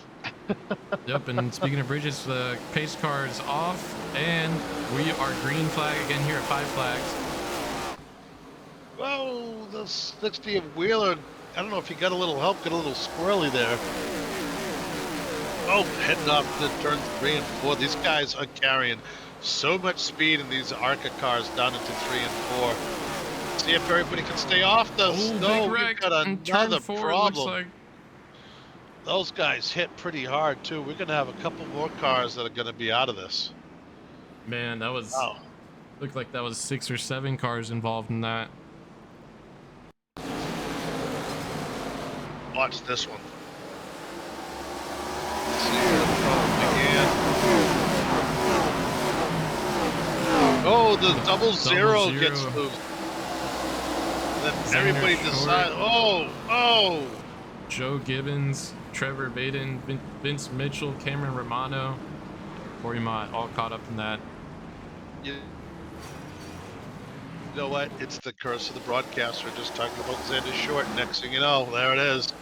Yep, and speaking of bridges, the pace car is off, and we are green flag again here at 5 flags. Whoa, the 60 of Wheeler. I don't know if he got a little help, got a little squirrely there. Oh, heading off to turn 3 and 4. These guys are carrying so much speed in these ARCA cars down into 3 and 4. See if everybody can stay off the snow. We've got another problem. Like. Those guys hit pretty hard too. We're gonna have a couple more cars that are gonna be out of this. Man, that was looked like that was 6 or 7 cars involved in that. Watch this one. See where the problem began. Oh, the double zero gets loose. Then everybody decides. Oh. Joe Gibbons, Trevor Baden, Vince Mitchell, Cameron Romano, Corey Mott, all caught up in that. You know what? It's the curse of the broadcaster. Just talking about Xander Short. Next thing you know, there it is.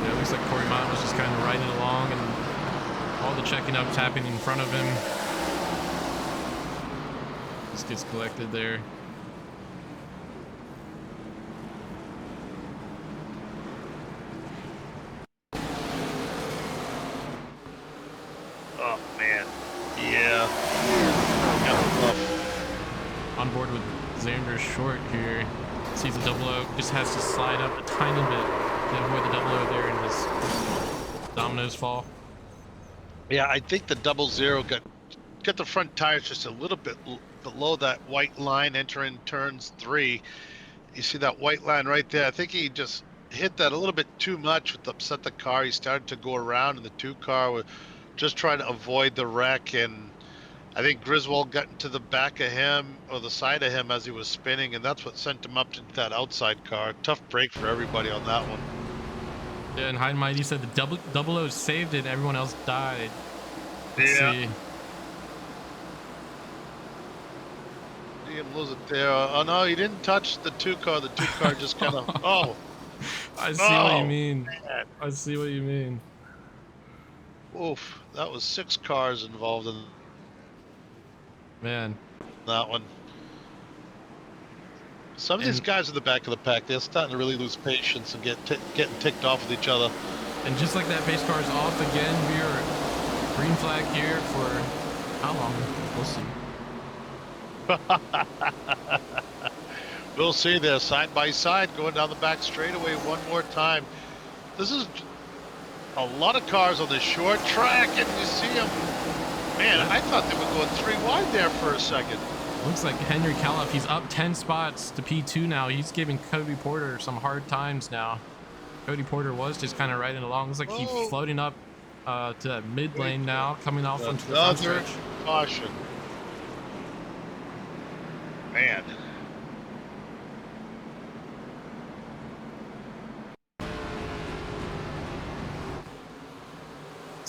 Yeah, it looks like Corey Mott was just kind of riding along, and all the checking up's happening in front of him. Just gets collected there. Oh man, yeah. On board with Xander Short here. Sees the double O, just has to slide up a tiny bit to avoid the double O there, and his dominoes fall. Yeah, I think the double zero got the front tires just a little bit below that white line entering turns 3. You see that white line right there? I think he just hit that a little bit too much, with upset the car. He started to go around, and the 2 car was just trying to avoid the wreck, and I think Griswold got into the back of him or the side of him as he was spinning, and that's what sent him up into that outside car. Tough break for everybody on that one. Yeah, and High and Mighty said the double O saved it, and everyone else died. Let's see. You can lose it there. Oh no, he didn't touch the 2 car. The 2 car just kind of. Oh. I see what you mean. Man. I see what you mean. Oof, that was 6 cars involved in that one. Some of these guys in the back of the pack, they're starting to really lose patience and getting ticked off with each other. And just like that, pace car is off again. We are green flag here for how long? We'll see. We'll see. They're side by side going down the back straightaway one more time. This is a lot of cars on this short track, and you see them. Man, I thought they were going 3 wide there for a second. Looks like Henry Kallhoff, he's up 10 spots to P2 now. He's giving Cody Porter some hard times now. Cody Porter was just kind of riding along. Looks like he's floating up to that mid lane now, coming off onto the front stretch. Caution. Man.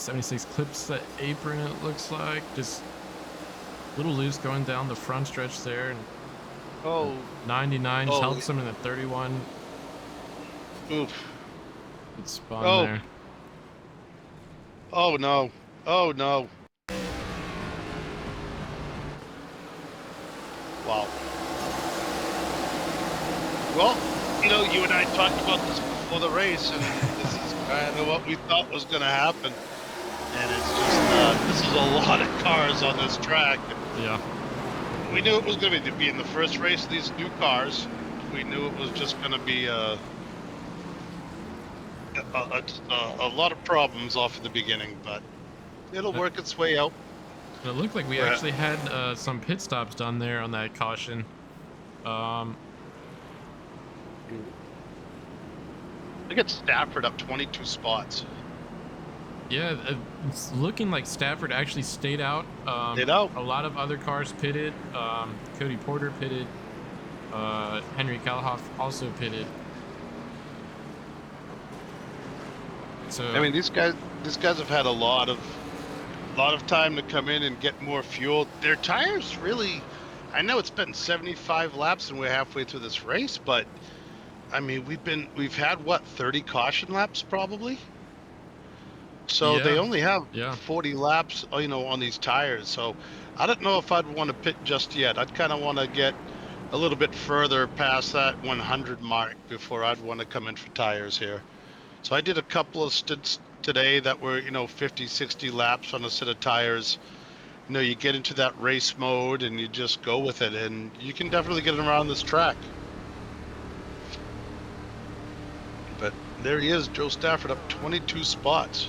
76 clips the apron, it looks like. Just a little loose going down the front stretch there. And Oh, 99 just oh, helps him in the 31. oof. Good spun Oh. there. Oh no. Oh no. Wow. Well, you know, you and I talked about this before the race, and this is kind of what we thought was going to happen. And it's just, this is a lot of cars on this track. Yeah. We knew it was going to be in the first race of these new cars. We knew it was just going to be a lot of problems off at the beginning, but it'll work its way out. It looked like we actually had some pit stops done there on that caution. Look at Stafford up 22 spots. Yeah, it's looking like Stafford actually stayed out. Stayed out. A lot of other cars pitted. Cody Porter pitted. Henry Kallhoff also pitted. So I mean, these guys have had a lot of time to come in and get more fuel. Their tires really, I know it's been 75 laps and we're halfway through this race, but I mean, we've had what, 30 caution laps probably. So yeah, they only have yeah. 40 laps, you know, on these tires. So I don't know if I'd want to pit just yet. I'd kind of want to get a little bit further past that 100 mark before I'd want to come in for tires here. So I did a couple of stints today that were, you know, 50, 60 laps on a set of tires. You know, you get into that race mode and you just go with it, and you can definitely get around this track. But there he is, Joe Stafford up 22 spots.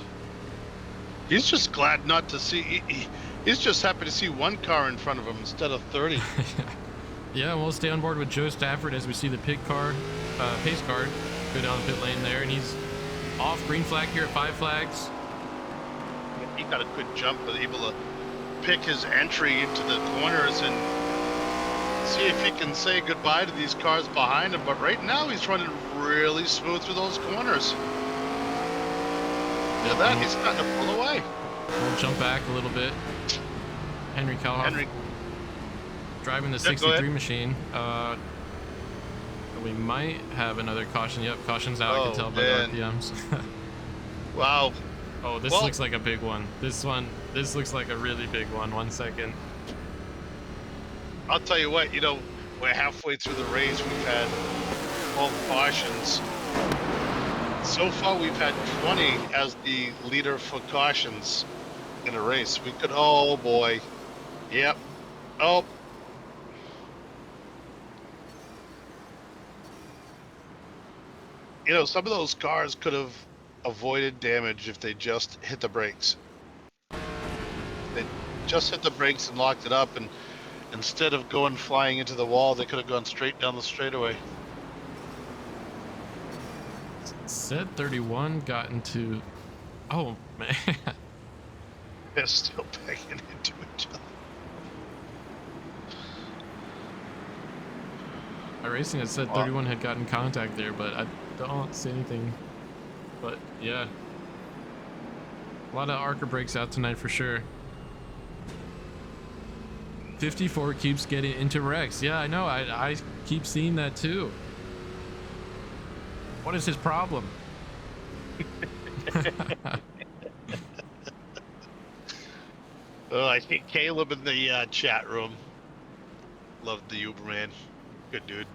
He's just glad not to see, he's just happy to see one car in front of him instead of 30. Yeah, we'll stay on board with Joe Stafford as we see the pace car go down the pit lane there, and he's off. Green flag here at 5 flags. He got a good jump, but able to pick his entry into the corners and see if he can say goodbye to these cars behind him. But right now he's running really smooth through those corners. Look at that, he's starting to pull away. We'll jump back a little bit. Henry Kallhoff driving the 63 machine. We might have another caution. Yep, caution's out. I can tell by the RPMs. Wow. Oh, this looks like a big one. This looks like a really big one. 1 second. I'll tell you what, you know, we're halfway through the race. We've had 12 cautions. So far, we've had 20 as the leader for cautions in a race. We could, oh boy. Yep. Oh. You know, some of those cars could have avoided damage if they just hit the brakes. They just hit the brakes and locked it up, and instead of going flying into the wall, they could have gone straight down the straightaway. Set 31 got into, oh man. They're still banging into each other. iRacing had said 31 had gotten contact there, but I don't see anything. But yeah, a lot of ARCA breaks out tonight for sure. 54 keeps getting into wrecks. Yeah, I know. I keep seeing that too. What is his problem? Oh, I think Caleb in the chat room loved the Uberman. Good dude.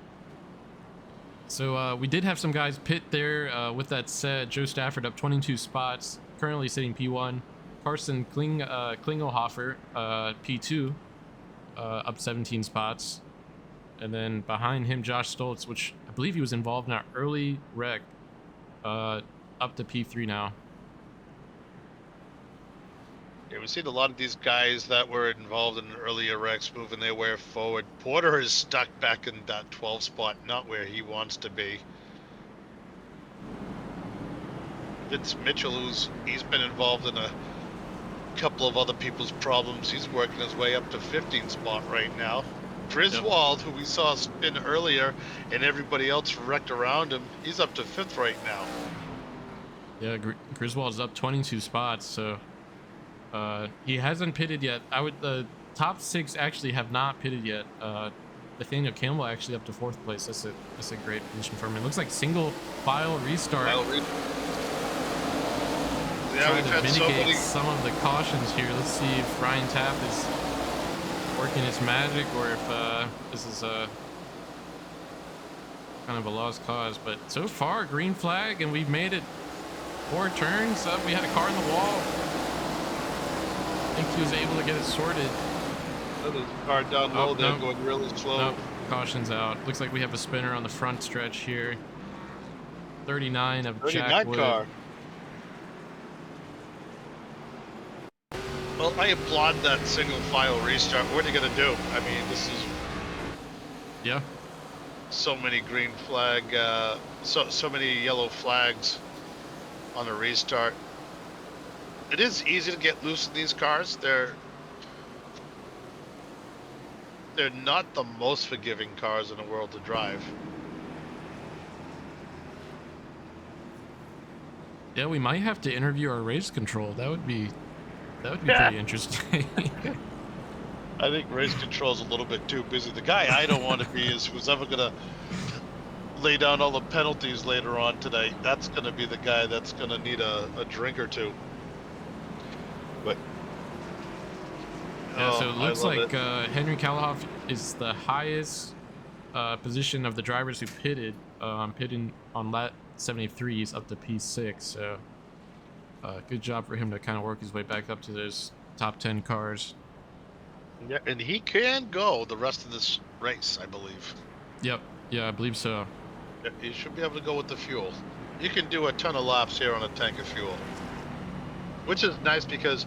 So we did have some guys pit there. With that said, Joe Stafford up 22 spots, currently sitting P1. Carson Klingelhofer, P2, up 17 spots. And then behind him, Josh Stoltz, which I believe he was involved in an early wreck, up to P3 now. Yeah, we've seen a lot of these guys that were involved in earlier wrecks moving their way forward. Porter is stuck back in that 12 spot, not where he wants to be. Vince Mitchell, he's been involved in a couple of other people's problems. He's working his way up to 15 spot right now. Griswold, who we saw spin earlier, and everybody else wrecked around him, he's up to 5th right now. Yeah, Griswold's up 22 spots, so he hasn't pitted yet. The top 6 actually have not pitted yet. Nathaniel Campbell actually up to 4th place. That's a great position for him. It looks like single file restart. Yeah, we've had so many. Some of the cautions here. Let's see if Ryan Tapp is working his magic or if this is kind of a lost cause. But so far, green flag, and we've made it 4 turns. We had a car in the wall. I think he was able to get it sorted. There's a car down low there going really slow. Nope. Caution's out. Looks like we have a spinner on the front stretch here. 39 of 39 Jack Wood. car. Well, I applaud that single file restart. What are you gonna do? I mean, this is so many green flag, so many yellow flags on a restart. It is easy to get loose in these cars. They're not the most forgiving cars in the world to drive. Yeah, we might have to interview our race control. That would be pretty interesting. I think race control's a little bit too busy. The guy I don't want to be is who's ever gonna lay down all the penalties later on today. That's gonna be the guy that's gonna need a drink or two. But yeah, so it looks like Henry Kallhoff is the highest position of the drivers who pitted. Pitting on lap 73, he's up to P6. So good job for him to kind of work his way back up to those top 10 cars. Yeah, and he can go the rest of this race, I believe. Yep. Yeah, I believe so. Yeah, he should be able to go with the fuel. You can do a ton of laps here on a tank of fuel, which is nice because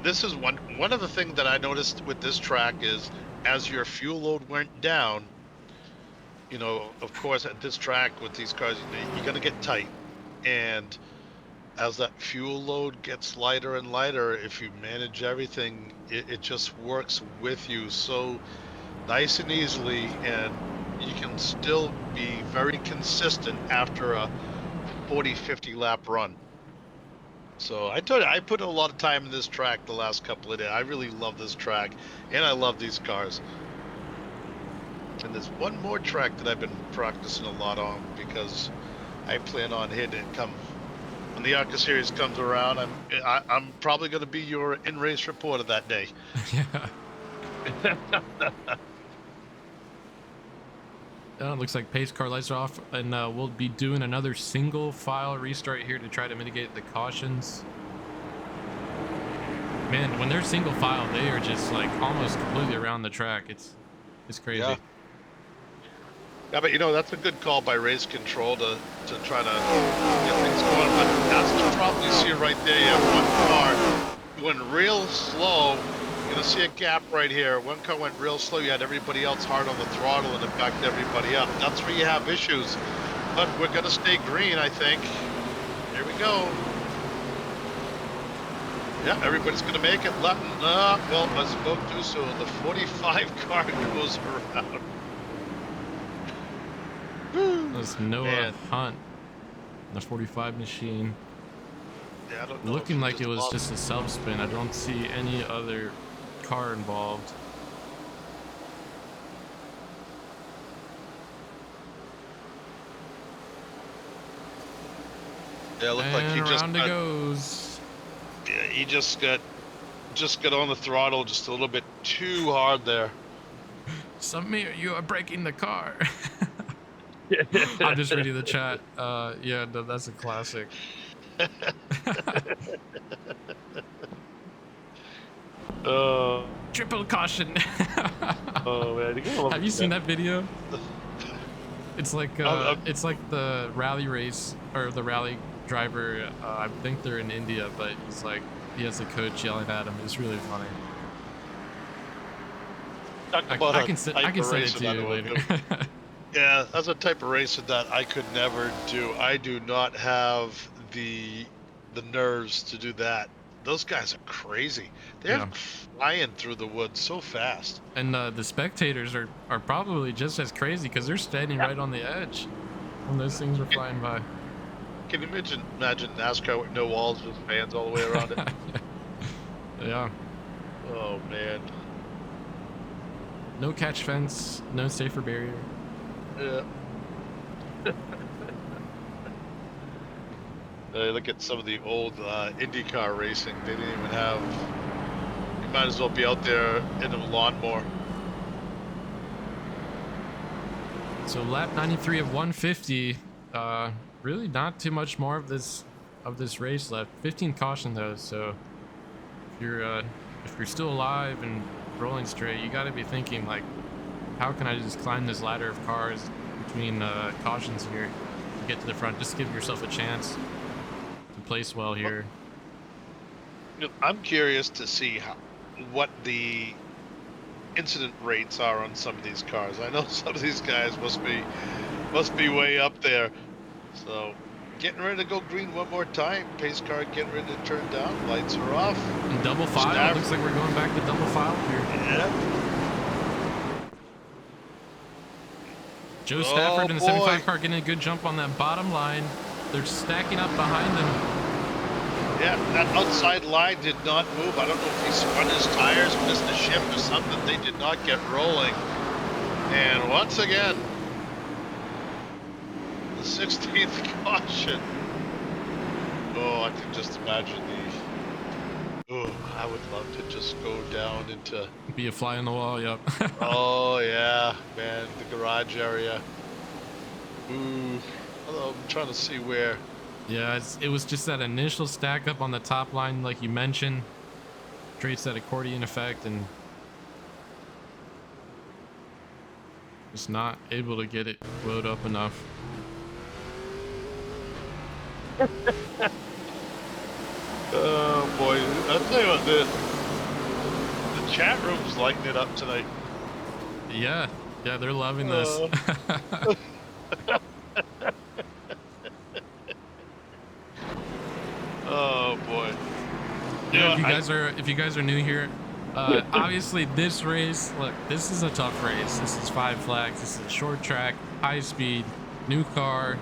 this is one of the things that I noticed with this track is as your fuel load went down, you know, of course at this track with these cars, you're gonna get tight, and as that fuel load gets lighter and lighter, if you manage everything, it just works with you so nice and easily, and you can still be very consistent after a 40-50 lap run. So I told you, I put a lot of time in this track the last couple of days. I really love this track, and I love these cars. And there's one more track that I've been practicing a lot on because I plan on hitting it come when the ARCA series comes around. I'm probably going to be your in-race reporter that day. Yeah. It looks like pace car lights are off, and we'll be doing another single file restart here to try to mitigate the cautions. Man, when they're single file, they are just like almost completely around the track. It's crazy. Yeah, but you know, that's a good call by race control to try to get things going. But as you probably see right there, you have one car going real slow. You're gonna see a gap right here. One car went real slow. You had everybody else hard on the throttle and it backed everybody up. That's where you have issues. But we're gonna stay green, I think. Here we go. Yeah, everybody's gonna make it. Well, I spoke too soon. The 45 car goes around. That's Noah Hunt, the 45 machine. Yeah, I don't know. Looking like it was just a self spin. I don't see any other car involved. Yeah, it looked like he just around it goes. Yeah, he just got on the throttle just a little bit too hard there. Samir, you are breaking the car. I'm just reading the chat. Yeah, no, that's a classic. Triple caution. Oh man, have you seen that video? It's like the rally race or the rally driver. I think they're in India, but he's like he has a coach yelling at him. It's really funny. I can send it to you later. Yeah, that's a type of racer that I could never do. I do not have the nerves to do that. Those guys are crazy. They're flying through the woods so fast. And the spectators are probably just as crazy because they're standing right on the edge when those things are flying by. Can you imagine NASCAR with no walls, with fans all the way around it? Yeah. Oh man. No catch fence, no safer barrier. Yeah. Look at some of the old IndyCar racing. They didn't even have. You might as well be out there in a lawnmower. So lap 93 of 150. Really not too much more of this race left. 15 caution though. So if you're still alive and rolling straight, you got to be thinking like, how can I just climb this ladder of cars between cautions here to get to the front? Just give yourself a chance to place well here. I'm curious to see what the incident rates are on some of these cars. I know some of these guys must be way up there. So getting ready to go green one more time. Pace car getting ready to turn down. Lights are off. And double file. It looks like we're going back to double file here. Yeah. Joe Stafford in the 75 car getting a good jump on that bottom line. They're stacking up behind them. Yeah, that outside line did not move. I don't know if he spun his tires, missed a shift or something. They did not get rolling. And once again, the 16th caution. Oh, I can just imagine oh, I would love to just go down into... Be a fly on the wall, yep. Oh, yeah, man, the garage area. Ooh, although I'm trying to see where... Yeah, it was just that initial stack up on the top line, like you mentioned. Creates that accordion effect and just not able to get it load up enough. Oh boy, I'll tell you what, the chat room's lighting it up tonight. Yeah, they're loving this. Oh boy. Yeah, if you guys are new here, obviously this race, look, this is a tough race. This is 5 flags. This is a short track, high speed, new car.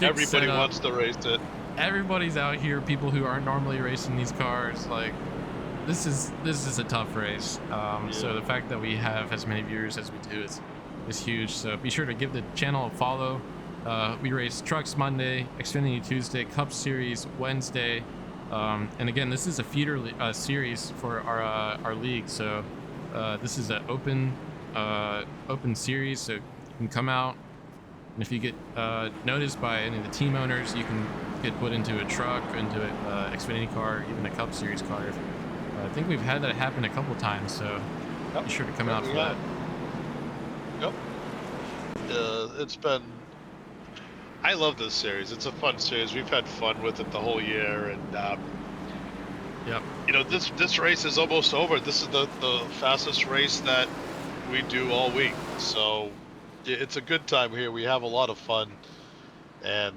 Everybody wants to race it. Everybody's out here. People who aren't normally racing these cars, like this is a tough race. So the fact that we have as many viewers as we do is huge. So be sure to give the channel a follow. We race trucks Monday, Xfinity Tuesday, Cup Series Wednesday, and again, this is a feeder series for our league. So this is an open series, so you can come out, and if you get noticed by any of the team owners, you can get put into a truck, into an Xfinity car, even a Cup Series car. I think we've had that happen a couple times, so be sure to come out for that. Yep. It's been. I love this series. It's a fun series. We've had fun with it the whole year, and yep. You know, this race is almost over. This is the fastest race that we do all week, so it's a good time here. We have a lot of fun, and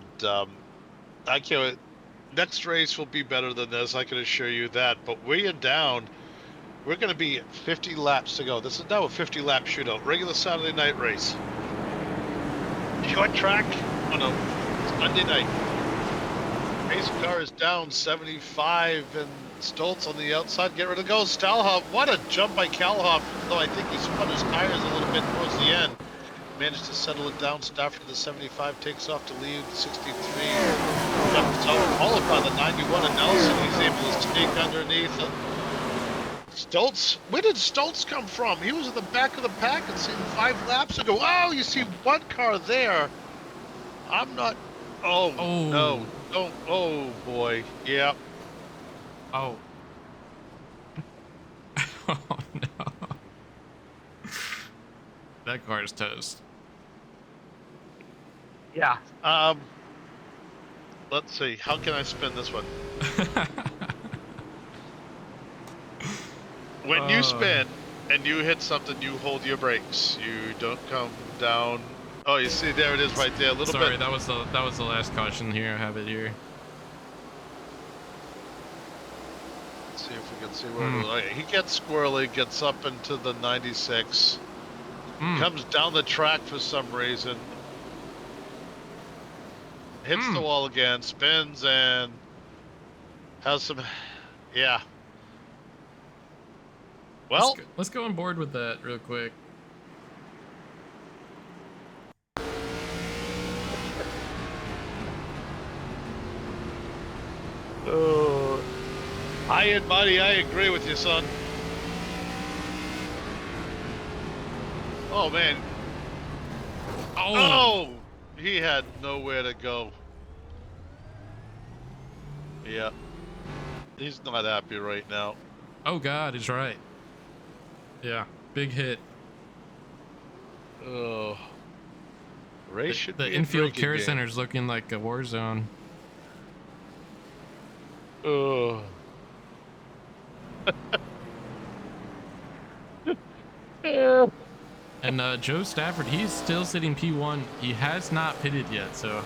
I can't wait. Next race will be better than this, I can assure you that. But way and down, we're going to be 50 laps to go. This is now a 50-lap shootout, regular Saturday night race. Short track on a Sunday night. Pace car is down 75, and Stoltz on the outside. Get ready to go. Kallhoff, what a jump by Kallhoff, though I think he spun his tires a little bit towards the end. Managed to settle it down. Stafford, the 75, takes off to lead 63. Jumps out, followed by the 91 and Nelson. He's able to sneak underneath. Stoltz, where did Stoltz come from? He was at the back of the pack and seen 5 laps ago. Oh, you see one car there. I'm not. Oh. No. Don't. Oh boy. Yeah. Oh. Oh no. That car is toast. Yeah. Let's see. How can I spin this one? When you spin and you hit something, you hold your brakes. You don't come down. Oh, you see, there it is right there. A little bit. Sorry, that was the last caution here. I have it here. Let's see if we can see where it is. Okay, he gets squirrely, gets up into the 96. Comes down the track for some reason. hits the wall again, spins, and has some, yeah. Well, let's go on board with that real quick. oh, Iron Buddy, I agree with you, son. Oh, man. Oh, he had nowhere to go. Yeah. He's not happy right now. Oh, God, he's right. Yeah, big hit. Oh. Race should The be a infield drinking care game. center is looking like a war zone. Oh. Yeah. And Joe Stafford, he's still sitting P1. He has not pitted yet, so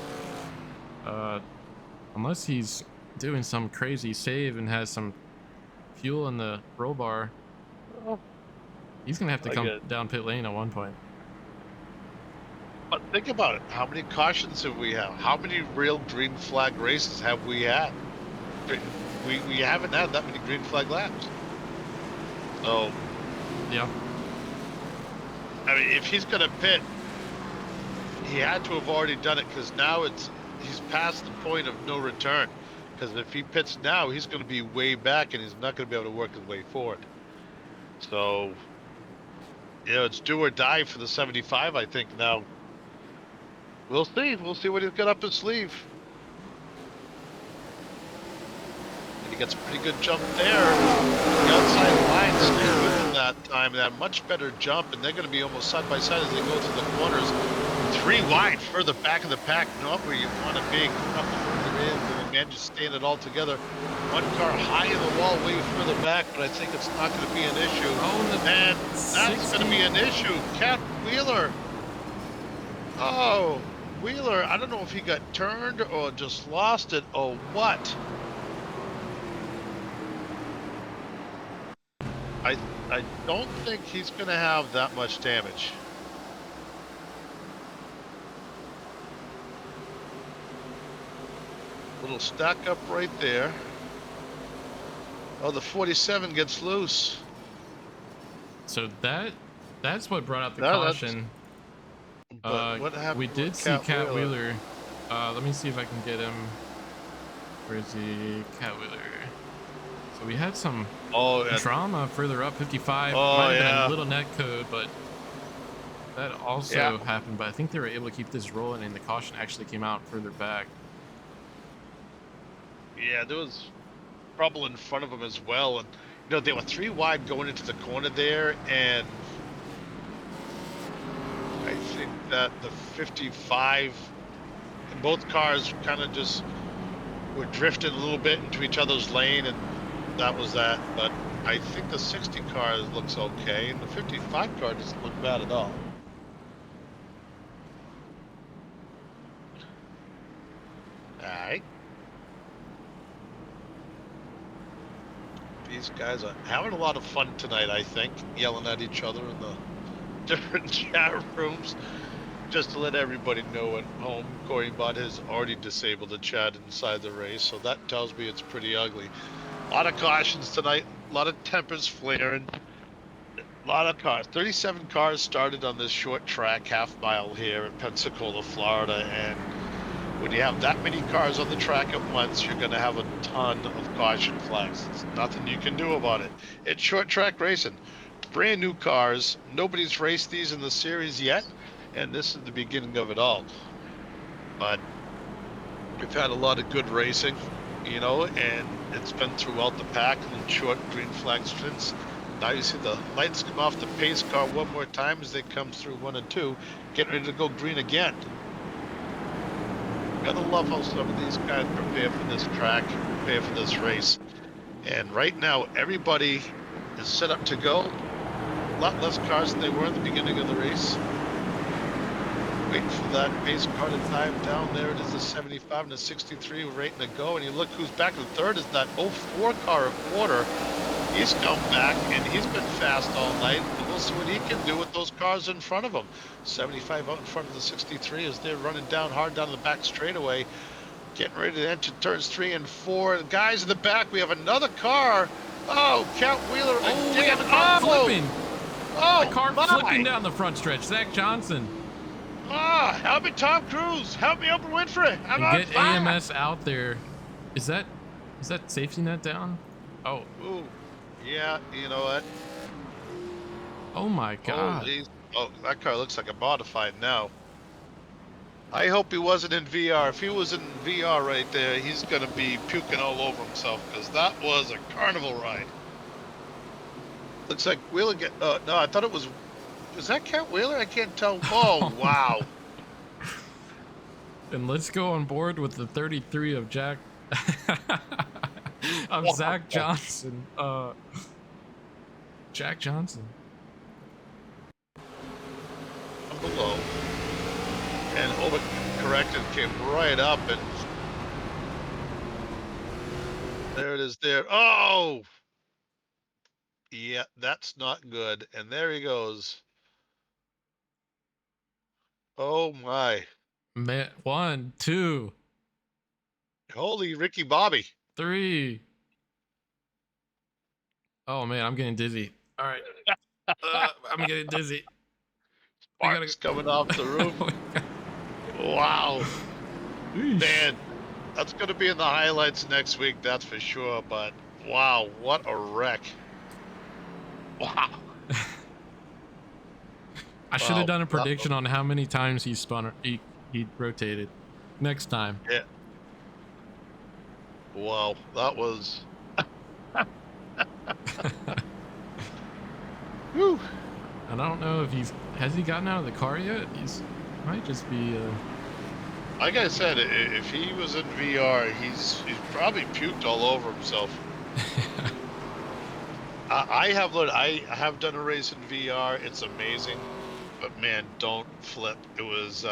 unless he's doing some crazy save and has some fuel in the roll bar, he's gonna have to come down pit lane at one point. But think about it. How many cautions have we had? How many real green flag races have we had? We haven't had that many green flag laps. So, yeah. I mean, if he's gonna pit, he had to have already done it, because now he's past the point of no return. Because if he pits now, he's going to be way back, and he's not going to be able to work his way forward. So, you know, it's do or die for the 75, I think. Now, we'll see. We'll see what he's got up his sleeve. And he gets a pretty good jump there. The outside line stayed with him that time. That much better jump, and they're going to be almost side by side as they go through the corners. 3 wide, further back of the pack, not where you want to be. Up further in, and manage staying it all together. 1 car high in the wall, way further back, but I think it's not going to be an issue. Oh, and that's going to be an issue. Cat Wheeler. Oh, Wheeler. I don't know if he got turned or just lost it or what. I don't think he's going to have that much damage. Little stack up right there. Oh, the 47 gets loose. So that's what brought out the caution. But what happened? We did see Cat Wheeler. Let me see if I can get him. Where is he? Cat Wheeler. So we had some drama further up, 55. Might have been a little net code, but that also happened. But I think they were able to keep this rolling, and the caution actually came out further back. Yeah, there was trouble in front of them as well, and you know they were 3 wide going into the corner there, and I think that the 55, both cars kind of just were drifting a little bit into each other's lane, and that was that. But I think the 60 car looks okay, and the 55 car doesn't look bad at all. All right. These guys are having a lot of fun tonight, I think, yelling at each other in the different chat rooms. Just to let everybody know at home, Corey Butt has already disabled the chat inside the race, so that tells me it's pretty ugly. A lot of cautions tonight, a lot of tempers flaring, a lot of cars. 37 cars started on this short track half mile here in Pensacola, Florida, and when you have that many cars on the track at once, you're going to have a ton of caution flags. There's nothing you can do about it. It's short track racing. Brand new cars. Nobody's raced these in the series yet, and this is the beginning of it all. But we've had a lot of good racing, you know, and it's been throughout the pack and short green flag sprints. Now you see the lights come off the pace car one more time as they come through 1 and 2, getting ready to go green again. Gotta love how some of these guys prepare for this track, prepare for this race. And right now, everybody is set up to go. A lot less cars than they were in the beginning of the race. Waiting for that pace car to dive down. There it is, the 75 and the 63 waiting to go. And you look who's back in third is that 04 car of Porter. He's come back and he's been fast all night. And we'll see what he can do with those cars in front of him. 75 out in front of the 63 as they're running down hard down the back straightaway. Getting ready to enter turns 3 and 4. The guys in the back, we have another car. Oh, Count Wheeler Oh, we again. have a car flipping. Oh, A car my. flipping down the front stretch. Zach Johnson. Ah, help me, Tom Cruise. Help me, Oprah Winfrey. I'm And on get fire. AMS out there. Is that safety net down? Oh. Ooh, yeah, you know what? Oh my God. Holy, oh, that car looks like a modified now. I hope he wasn't in VR. If he was in VR right there, he's going to be puking all over himself because that was a carnival ride. Looks like Wheeler get. No, I thought it was. Was that Count Wheeler? I can't tell. Oh, wow. And let's go on board with the 33 of Jack. of Zach Johnson. Jack Johnson. Below. And overcorrected came right up and there it is there. Oh! Yeah, that's not good. And there he goes. Oh my. Man, 1, 2, Holy Ricky Bobby. 3. Oh man, I'm getting dizzy. All right. I'm getting dizzy. Sparks coming off the roof. Wow. Man, that's going to be in the highlights next week, that's for sure. But wow, what a wreck. Wow. I should have done a prediction on how many times he spun. He rotated. Next time. Yeah. Wow, that was. Whew. And I don't know if has he gotten out of the car yet? Might just be. Like I said, if he was in VR, he's probably puked all over himself. I have done a race in VR. It's amazing, but man, don't flip. It was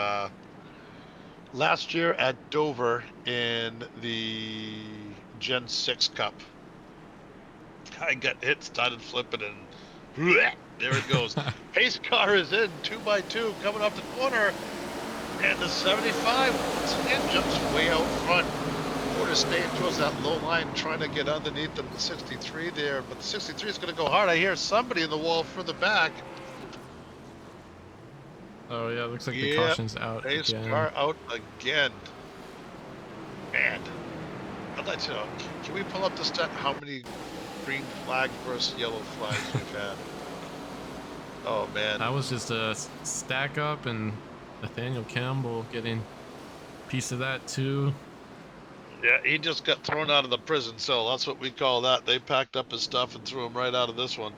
last year at Dover in the Gen 6 Cup. I got hit, started flipping, and there it goes. Pace car is in 2x2 coming off the corner, and the 75 once again jumps way out front. Porter staying towards that low line, trying to get underneath the 63 there, but the 63 is going to go hard. I hear somebody in the wall further back. Oh yeah, looks like the caution's out. Pace again. car out again. Man, I'd like to know. Can we pull up the stat? How many green flag versus yellow flags we've had? Oh man, That was just a stack up, and Nathaniel Campbell getting a piece of that too. yeah, he just got thrown out of the prison cell. That's what we call that. They packed up his stuff and threw him right out of this one.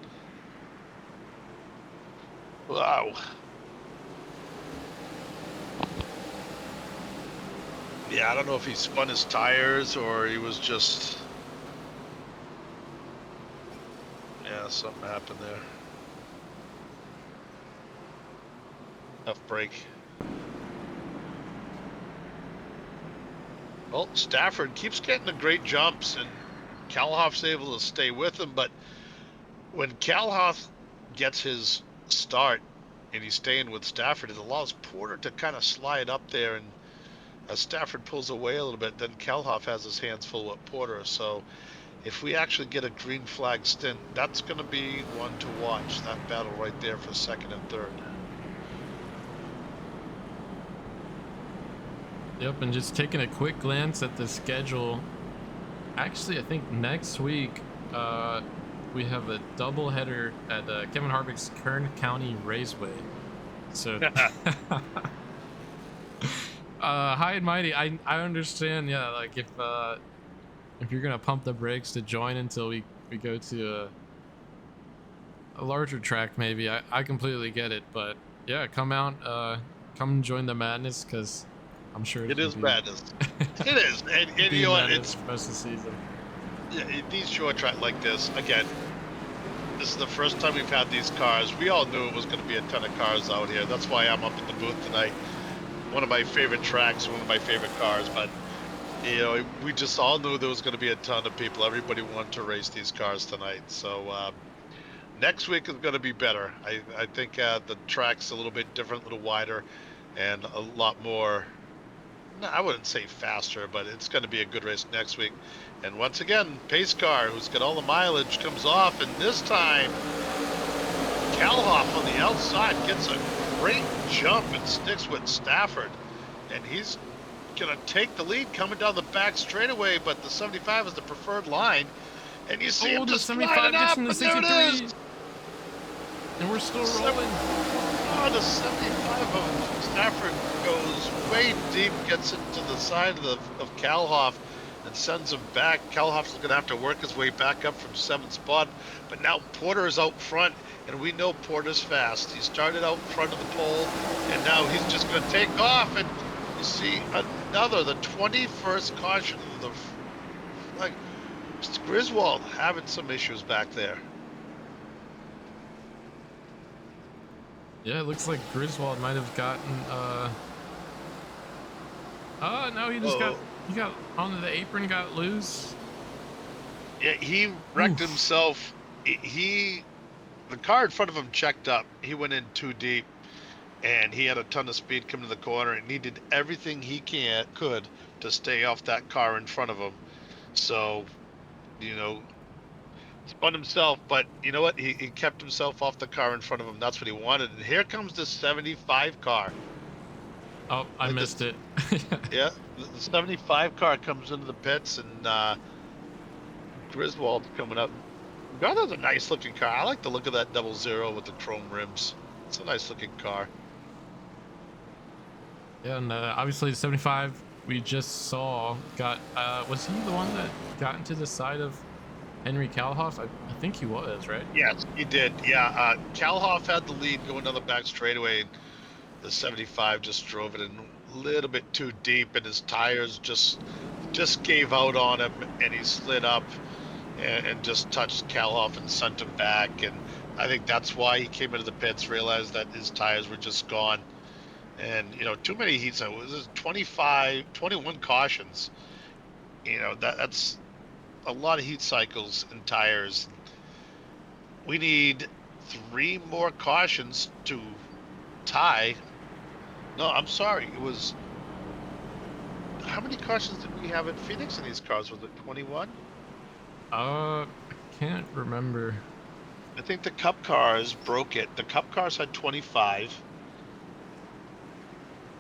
Wow. Yeah, I don't know if he spun his tires or he was just. Yeah, something happened there. Tough break. Well, Stafford keeps getting the great jumps, and Kallhoff's able to stay with him. But when Kallhoff gets his start and he's staying with Stafford, it allows Porter to kind of slide up there. And as Stafford pulls away a little bit, then Kallhoff has his hands full with Porter. So if we actually get a green flag stint, that's going to be one to watch. That battle right there for second and third. Yep, and just taking a quick glance at the schedule. Actually, I think next week we have a double header at Kevin Harvick's Kern County Raceway. So, high and mighty. I understand. Yeah, like if you're gonna pump the brakes to join until we go to a larger track, maybe I completely get it. But yeah, come out, come join the madness, because I'm sure it is madness. It is, and you know what? It's most of the season. Yeah, these short track like this again. This is the first time we've had these cars. We all knew it was going to be a ton of cars out here. That's why I'm up in the booth tonight. One of my favorite tracks, one of my favorite cars. But You know, we just all knew there was going to be a ton of people. Everybody wanted to race these cars tonight. So next week is going to be better. I think the track's a little bit different, a little wider, and a lot more. No, I wouldn't say faster, but it's going to be a good race next week. And once again, pace car, who's got all the mileage, comes off, and this time Kallhoff on the outside gets a great jump and sticks with Stafford, and he's gonna take the lead coming down the back straightaway, but the 75 is the preferred line, and you see him the just 75 sliding gets up, in the and there it 63. is. And we're still Seven- rolling. Oh, the 75 of Stafford goes way deep, gets into the side of Kallhoff, and sends him back. Kallhoff's going to have to work his way back up from 7th spot, but now Porter is out front, and we know Porter's fast. He started out front of the pole, and now he's just going to take off, and you see another, the 21st caution of the, like, Griswold having some issues back there. Yeah, it looks like Griswold might have gotten no, he just got onto the apron, got loose. Yeah, he wrecked himself. The car in front of him checked up. He went in too deep, and he had a ton of speed coming to the corner, and he did everything he could to stay off that car in front of him. So, you know, spun himself, but you know what? He kept himself off the car in front of him. That's what he wanted. And here comes the 75 car. Oh, I missed it. Yeah, the 75 car comes into the pits, and Griswold's coming up. That is a nice looking car. I like the look of that 00 with the chrome rims. It's a nice looking car. Yeah, and obviously the 75 we just saw got was he the one that got into the side of Henry Kallhoff? I think he was, right? Yes, he did. Yeah, Kallhoff had the lead going down the back straightaway. The 75 just drove it in a little bit too deep, and his tires just gave out on him, and he slid up and just touched Kallhoff and sent him back. And I think that's why he came into the pits, realized that his tires were just gone. And, you know, too many heats. It was 21 cautions. You know, that's a lot of heat cycles and tires. We need 3 more cautions to tie. No, I'm sorry. It was, how many cautions did we have in Phoenix in these cars? Was it 21? I can't remember. I think the Cup cars broke it. The Cup cars had 25.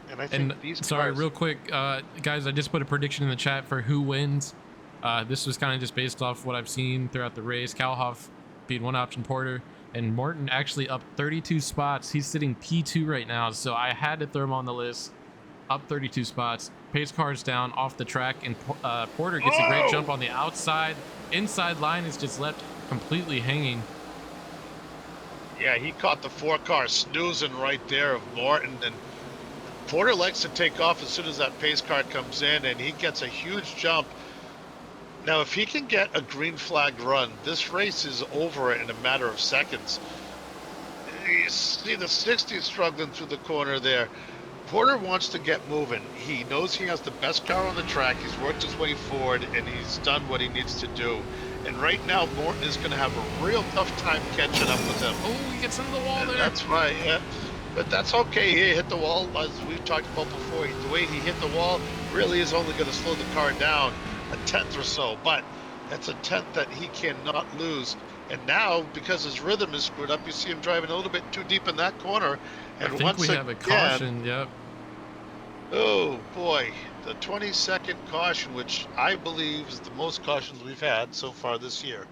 And I think these sorry, cars... real quick, guys, I just put a prediction in the chat for who wins. This was kind of just based off what I've seen throughout the race. Kallhoff beat one option Porter, and Morton actually up 32 spots. He's sitting P2 right now, so I had to throw him on the list. Up 32 spots. Pace car's down off the track, and Porter gets a great jump on the outside. Inside line is just left completely hanging. Yeah, he caught the 4-car snoozing right there of Morton, and Porter likes to take off as soon as that pace car comes in, and he gets a huge jump. Now, if he can get a green flag run, this race is over in a matter of seconds. You see the 60 struggling through the corner there. Porter wants to get moving. He knows he has the best car on the track. He's worked his way forward, and he's done what he needs to do. And right now, Morton is going to have a real tough time catching up with him. Oh, he gets into the wall there. That's right, yeah. But that's okay. He hit the wall, as we've talked about before. The way he hit the wall really is only going to slow the car down a tenth or so. But that's a tenth that he cannot lose. And now, because his rhythm is screwed up, you see him driving a little bit too deep in that corner. And I think once we have a caution. Yep. Oh boy, the 22nd caution, which I believe is the most cautions we've had so far this year.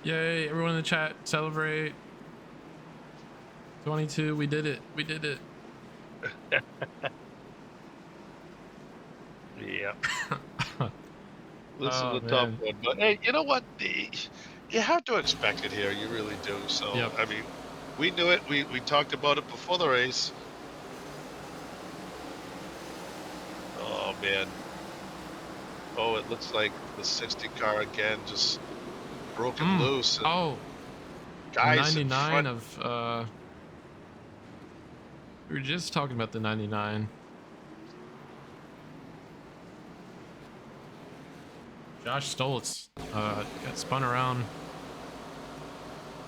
Yay! Everyone in the chat, celebrate. 22, we did it. We did it. Yeah. This is a man. tough one, but hey, you know what? You have to expect it here. You really do. So, Yep. I mean, we knew it. We talked about it before the race. Oh man. Oh, it looks like the 60 car again just broken loose. And Oh, guys 99 of we were just talking about the 99. Josh Stoltz got spun around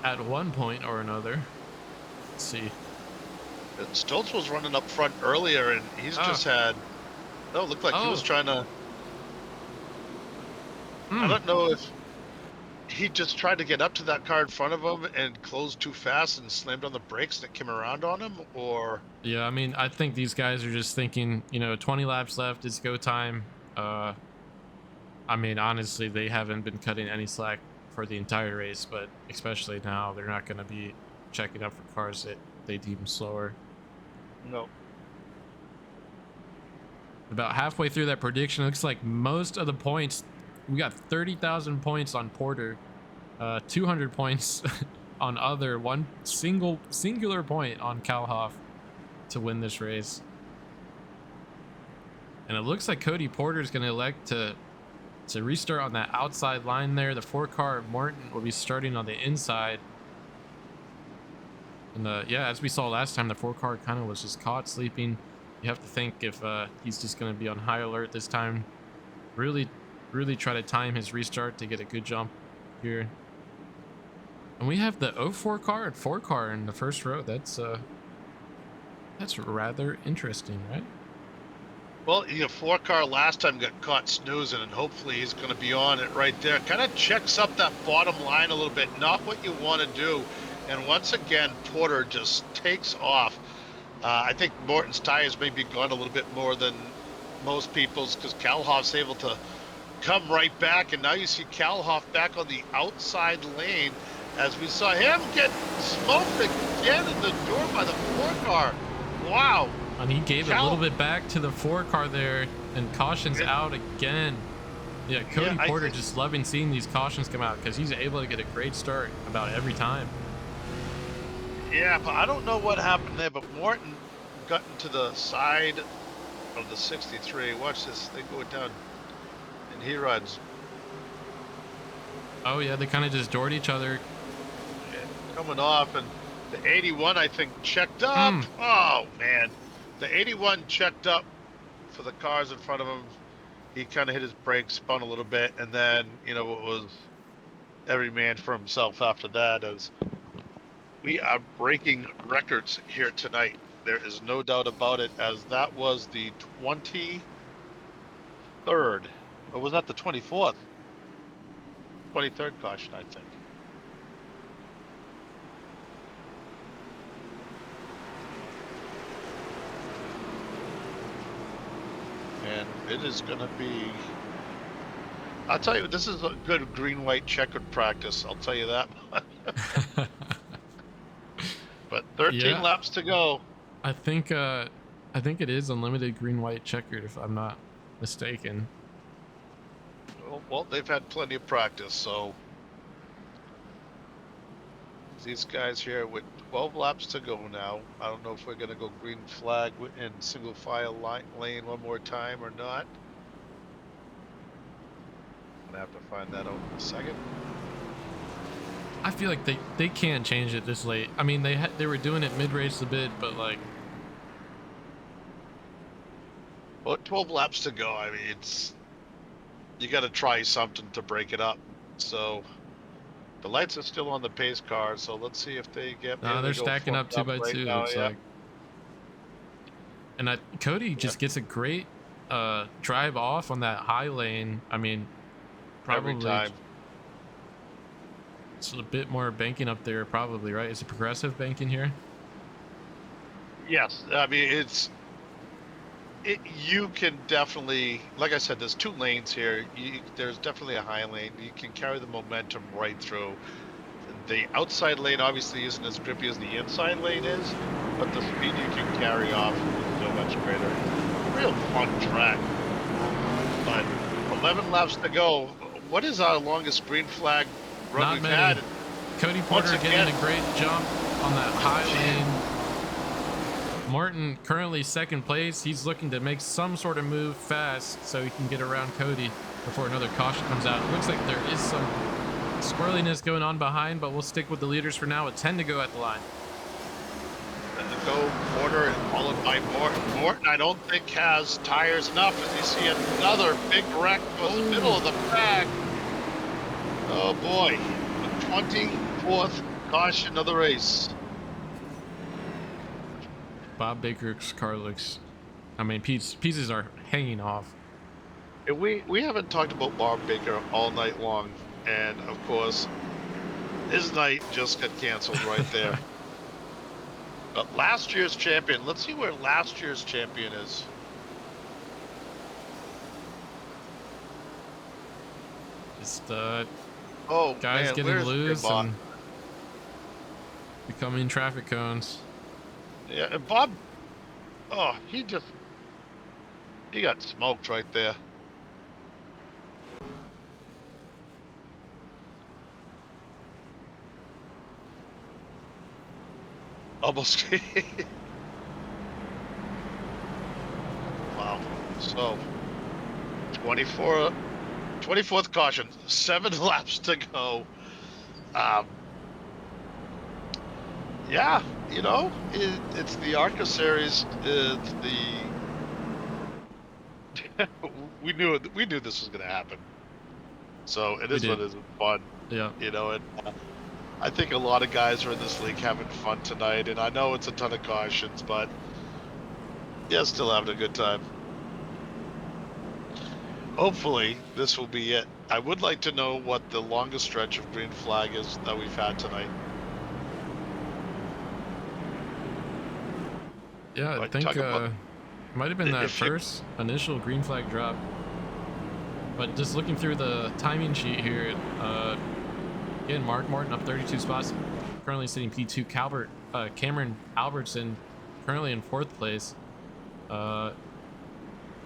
at one point or another. Let's see. Stoltz was running up front earlier, and he's just had. Oh, it looked like he was trying to. I don't know if he just tried to get up to that car in front of him and closed too fast and slammed on the brakes and it came around on him, or. Yeah, I mean, I think these guys are just thinking, you know, 20 laps left, it's go time. I mean, honestly, they haven't been cutting any slack for the entire race, but especially now, they're not going to be checking up for cars that they deem slower. No. About halfway through that prediction, looks like most of the points, we got 30,000 points on Porter, 200 points on other, one singular point on Kallhoff to win this race. And it looks like Cody Porter is going to elect to restart on that outside line there. The 4-car Morton will be starting on the inside. And yeah, as we saw last time, the 4-car kind of was just caught sleeping. You have to think if he's just going to be on high alert this time. Really try to time his restart to get a good jump here. And we have the 04 car and 4-car in the first row. That's rather interesting, right? Well, you know, 4-car last time got caught snoozing, and hopefully he's going to be on it right there. Kind of checks up that bottom line a little bit, not what you want to do. And once again, Porter just takes off. I think Morton's tires may be gone a little bit more than most people's, because Kallhoff's able to come right back, and now you see Kallhoff back on the outside lane as we saw him get smoked again in the door by the 4-car. Wow. And he gave a little bit back to the 4-car there, and cautions out again. Yeah, Cody Porter just loving seeing these cautions come out because he's able to get a great start about every time. Yeah, but I don't know what happened there, but Morton got into the side of the 63. Watch this thing go down, and he runs. Oh yeah, they kind of just doored each other. Coming off, and the 81, I think, checked up. Oh, man. The 81 checked up for the cars in front of him. He kind of hit his brakes, spun a little bit, and then, you know, it was every man for himself after that, as we are breaking records here tonight. There is no doubt about it, as that was the 23rd, or was that the 24th? 23rd caution, I think. And it is going to be, I'll tell you, this is a good green-white checkered practice, I'll tell you that. But 13 laps to go. I think it is unlimited green-white checkered, if I'm not mistaken. Well, they've had plenty of practice, so these guys here with 12 laps to go now. I don't know if we're going to go green flag in single file lane one more time or not. I'm going to have to find that out in a second. I feel like they can't change it this late. I mean, they were doing it mid-race a bit, but like, well, 12 laps to go. I mean, you got to try something to break it up. So the lights are still on the pace car, so let's see if they get. No, they're stacking up 2 by 2. Looks like. And Cody just gets a great drive off on that high lane. I mean, probably every time. It's a bit more banking up there, probably, right? Is it progressive banking here? Yes, I mean you can definitely, like I said, there's 2 lanes here. There's definitely a high lane. You can carry the momentum right through. The outside lane obviously isn't as grippy as the inside lane is, but the speed you can carry off is so much greater. Real fun track. But 11 laps to go. What is our longest green flag run Not we've many. had? Cody Porter getting a great jump on that high lane. Morton currently second place. He's looking to make some sort of move fast so he can get around Cody before another caution comes out. It looks like there is some squirreliness going on behind, but we'll stick with the leaders for now with 10 to go at the line. go Porter and followed by Morton. Morton, I don't think has tires enough as you see another big wreck goes middle of the pack. Oh boy, the 24th caution of the race. Bob Baker's car looks, I mean, pieces are hanging off. And we haven't talked about Bob Baker all night long, and of course, his night just got canceled right there. But last year's champion, let's see where last year's champion is. Just Oh, guys man, getting where's loose Bob? and becoming traffic cones. Yeah, and Bob, oh, he got smoked right there. Almost. Wow. So, 24th caution, 7 laps to go. Yeah, you know, it's the ARCA series. It's the we knew this was going to happen. So it is what it is, fun. Yeah. You know, and I think a lot of guys are in this league having fun tonight, and I know it's a ton of cautions, but yeah, still having a good time. Hopefully, this will be it. I would like to know what the longest stretch of green flag is that we've had tonight. Yeah, I think might have been that first initial green flag drop. But just looking through the timing sheet here, again, Mark Martin up 32 spots, currently sitting P2. Cameron Albertson currently in 4th place.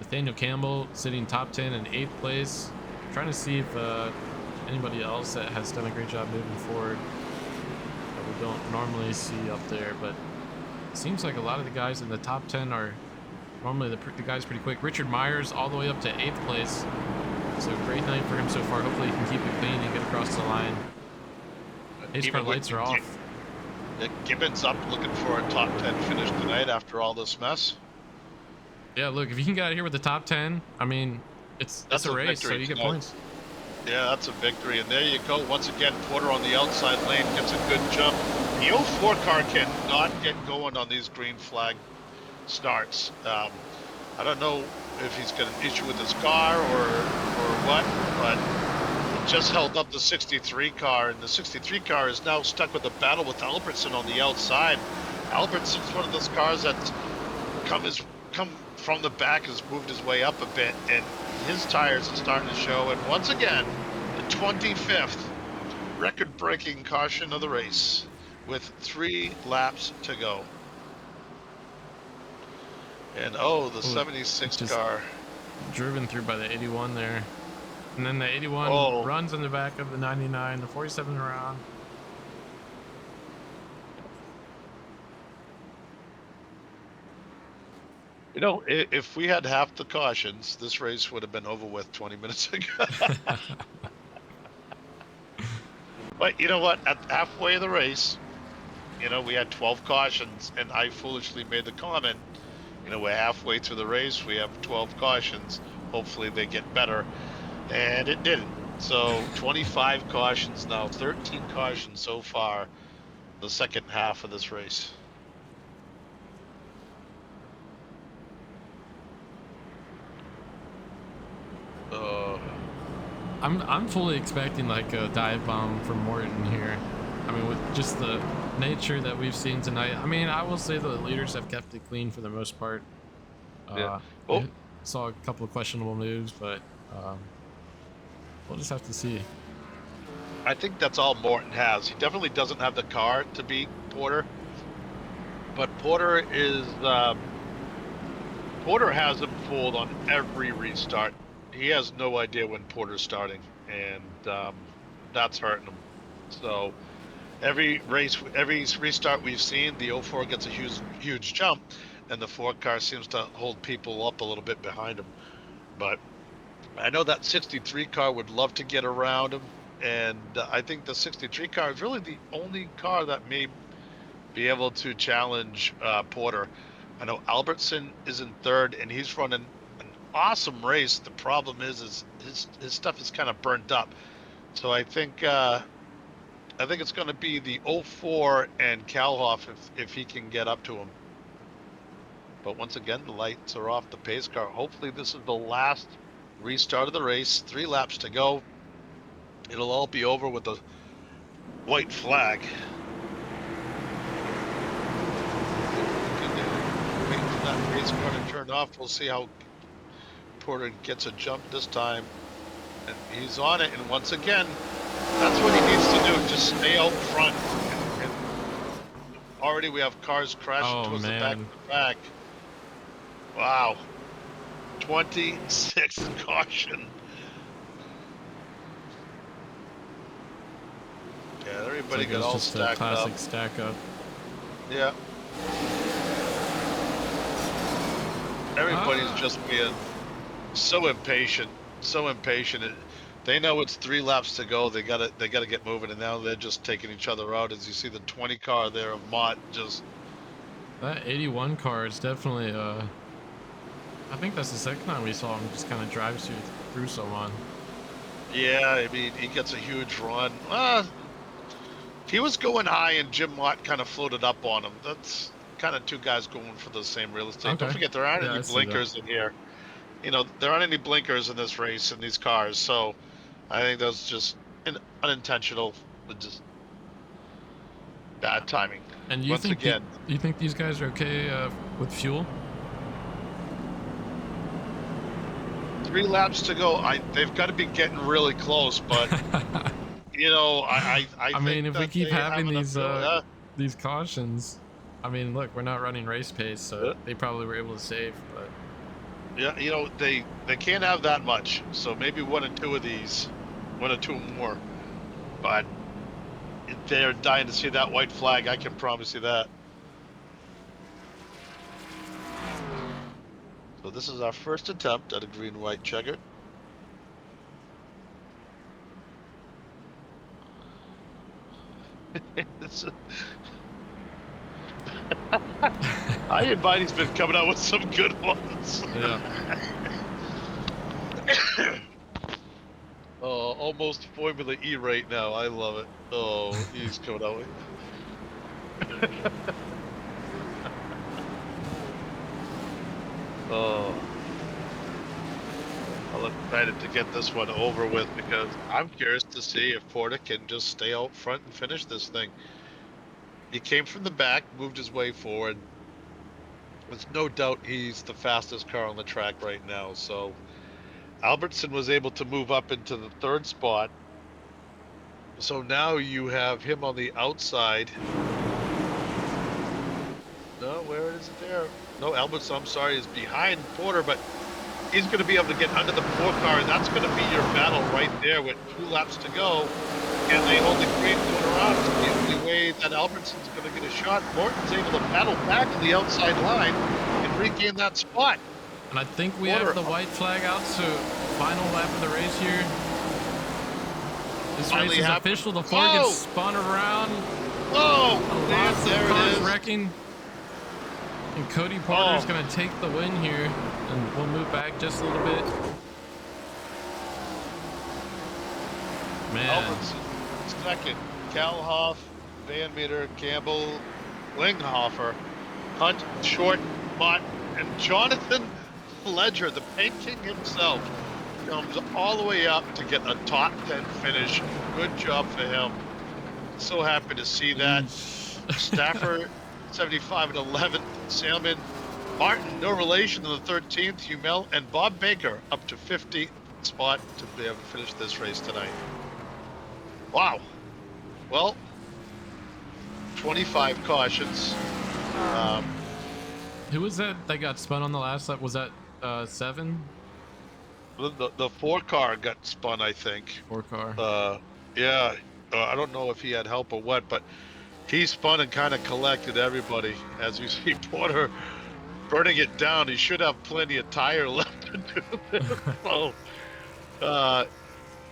Nathaniel Campbell sitting top 10 in 8th place. Trying to see if anybody else that has done a great job moving forward that we don't normally see up there, but it seems like a lot of the guys in the top 10 are normally the guys pretty quick. Richard Myers all the way up to 8th place. So great night for him so far. Hopefully he can keep it clean and get across the line. Pace car lights are off. Gibbons up looking for a top 10 finish tonight after all this mess. Yeah, look, if you can get out of here with the top 10, I mean, it's a race, so you get points. Yeah, that's a victory. And there you go. Once again, Porter on the outside lane gets a good jump. The 04 car cannot get going on these green flag starts. I don't know if he's got an issue with his car or what, but he just held up the 63 car, and the 63 car is now stuck with a battle with Albertson on the outside. Albertson's one of those cars that's come from the back, has moved his way up a bit, and his tires are starting to show. And once again, the 25th record-breaking caution of the race with 3 laps to go. And the 76 car driven through by the 81 there, and then the 81 runs in the back of the 99, the 47 around. You know, if we had half the cautions, this race would have been over with 20 minutes ago. But you know what? At halfway of the race, you know, we had 12 cautions, and I foolishly made the comment, you know, we're halfway through the race, we have 12 cautions. Hopefully they get better. And it didn't. So 25 cautions now, 13 cautions so far, the second half of this race. I'm fully expecting like a dive bomb from Morton here. I mean, with just the nature that we've seen tonight. I mean, I will say the leaders have kept it clean for the most part. Yeah. Saw a couple of questionable moves, but we'll just have to see. I think that's all Morton has. He definitely doesn't have the car to beat Porter, but Porter has him fooled on every restart. He has no idea when Porter's starting, and that's hurting him. So every restart we've seen, the 04 gets a huge jump, and the 4 car seems to hold people up a little bit behind him. But I know that 63 car would love to get around him, and I think the 63 car is really the only car that may be able to challenge Porter. I know Albertson is in third, and he's running an awesome race. The problem is his stuff is kind of burnt up. So I think it's going to be the 04 and Kallhoff if he can get up to him. But once again, the lights are off the pace car. Hopefully this is the last restart of the race. 3 laps to go. It'll all be over with a white flag. Wait for that race car to turn off. We'll see how Porter gets a jump this time. And he's on it. And once again, that's what he needs to do. Just stay out front. And already we have cars crashing towards the back of the pack. Wow. 26th caution. Yeah, everybody got all stacked up. Classic stack up. Yeah. Everybody's just being so impatient. So impatient. They know it's 3 laps to go. They gotta get moving, and now they're just taking each other out. As you see the 20 car there of Mott just. That 81 car is definitely I think that's the second time we saw him just kind of drive through someone. Yeah, I mean he gets a huge run. He was going high, and Jim Mott kind of floated up on him. That's kind of 2 guys going for the same real estate. Okay. Don't forget there aren't any blinkers in here. You know, there aren't any blinkers in this race in these cars, so I think that's just unintentional, just bad timing. And you think these guys are okay with fuel? 3 laps to go. They've got to be getting really close, but you know, I mean, if we keep having enough, these cautions, I mean, look, we're not running race pace, so they probably were able to save, but. Yeah, you know, they can't have that much, so maybe 1 or 2 of these, 1 or 2 more. But they're dying to see that white flag, I can promise you that. So this is our first attempt at a green-white checkered. I invite he's been coming out with some good ones. Yeah. Oh, almost Formula E right now. I love it. Oh, he's coming out with. Oh, I'm excited to get this one over with because I'm curious to see if Porter can just stay out front and finish this thing. He came from the back, moved his way forward. There's no doubt he's the fastest car on the track right now. So Albertson was able to move up into the 3rd spot. So now you have him on the outside. No, where is it there? No, Albertson, I'm sorry, is behind Porter, but he's going to be able to get under the 4 car, and that's going to be your battle right there with 2 laps to go. Can they hold the green corner off? The only way that Albertson's going to get a shot. Morton's able to battle back to the outside line and regain that spot. And I think we have the white flag out, so final lap of the race here. This race is official. The 4 gets spun around. Oh, lots there of cars it is. wrecking. And Cody Porter is going to take the win here, and we'll move back just a little bit. Man. Albertson second, Kallhoff, Vanmeter, Campbell, Kallhoff, Hunt, Short, Mott, and Jonathan Ledger, the paint king himself, comes all the way up to get a top 10 finish. Good job for him. So happy to see that. Stafford, 75 and 11th. Salmon, Martin, no relation to the 13th. Humel and Bob Baker up to 50th spot to be able to finish this race tonight. Wow. Well, 25 cautions. Who was that got spun on the last lap? Was that 7? The 4 car got spun, I think. 4 car. Yeah. I don't know if he had help or what, but he spun and kind of collected everybody. As you see Porter burning it down, he should have plenty of tire left to do this. So,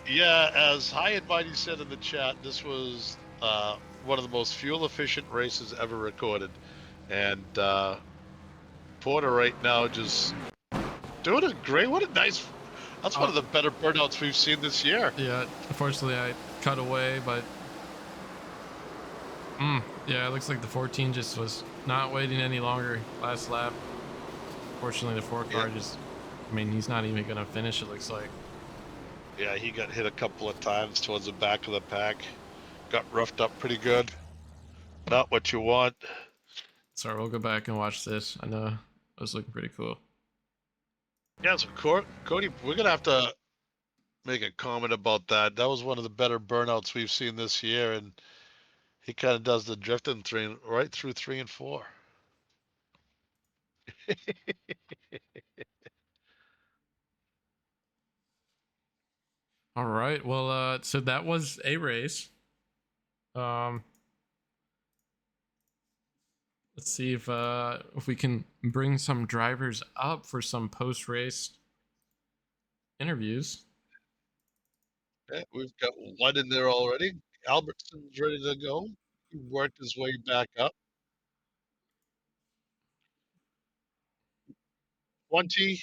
yeah, as High and Mighty said in the chat, this was one of the most fuel efficient races ever recorded. And Porter right now just doing a great. What a nice. That's one of the better burnouts we've seen this year. Yeah, unfortunately I cut away, but yeah, it looks like the 14 just was not waiting any longer last lap. Fortunately, the 4 car just, I mean, he's not even gonna finish, it looks like. Yeah, he got hit a couple of times towards the back of the pack. Got roughed up pretty good. Not what you want. Sorry, we'll go back and watch this. I know it was looking pretty cool. Yeah, so Cody, we're gonna have to make a comment about that. That was one of the better burnouts we've seen this year, and he kind of does the drifting right through 3 and 4. All right, well, so that was a race. Let's see if we can bring some drivers up for some post-race interviews. Yeah, we've got one in there already. Albertson's ready to go. He worked his way back up. 25.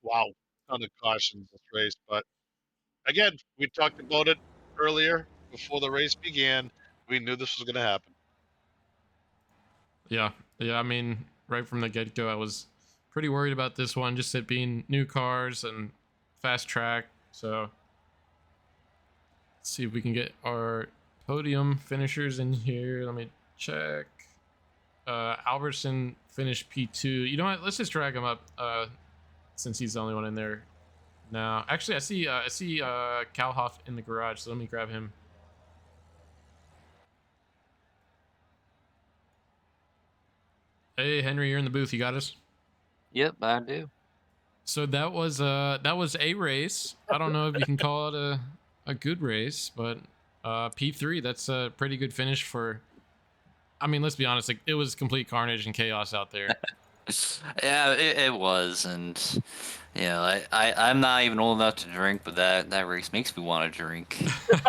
Wow, ton of cautions this race, but again, we talked about it earlier before the race began. We knew this was going to happen. Yeah, I mean, right from the get-go, I was pretty worried about this one, just it being new cars and fast track. So let's see if we can get our podium finishers in here. Let me check. Albertson finished P2. You know what? Let's just drag him up since he's the only one in there now. Actually, I see Kallhoff in the garage, so let me grab him. Hey, Henry, you're in the booth. You got us? Yep, I do. So that was a race. I don't know if you can call it a good race, but P3, that's a pretty good finish for. I mean, let's be honest, like, it was complete carnage and chaos out there. Yeah, it was, and you know, I'm not even old enough to drink, but that race makes me want to drink.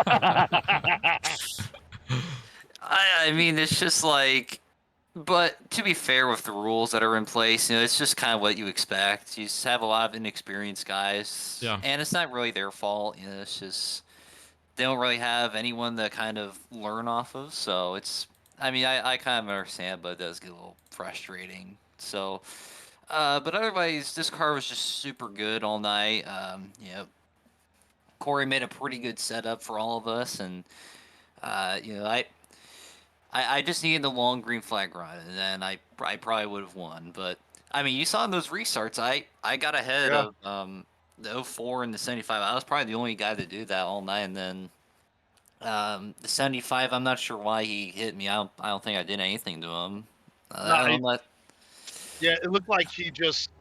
I mean, it's just like, but to be fair with the rules that are in place, you know, it's just kind of what you expect. You just have a lot of inexperienced guys, Yeah. and it's not really their fault. You know, it's just they don't really have anyone to kind of learn off of. So it's, I mean, I kind of understand, but it does get a little frustrating. So, but otherwise, this car was just super good all night. You know, Corey made a pretty good setup for all of us, and you know, I just needed the long green flag run, and then I probably would have won. But I mean, you saw in those restarts, I got ahead of the 04 and the 75. I was probably the only guy to do that all night, and then the 75. I'm not sure why he hit me. I don't think I did anything to him. Yeah, it looked like he just,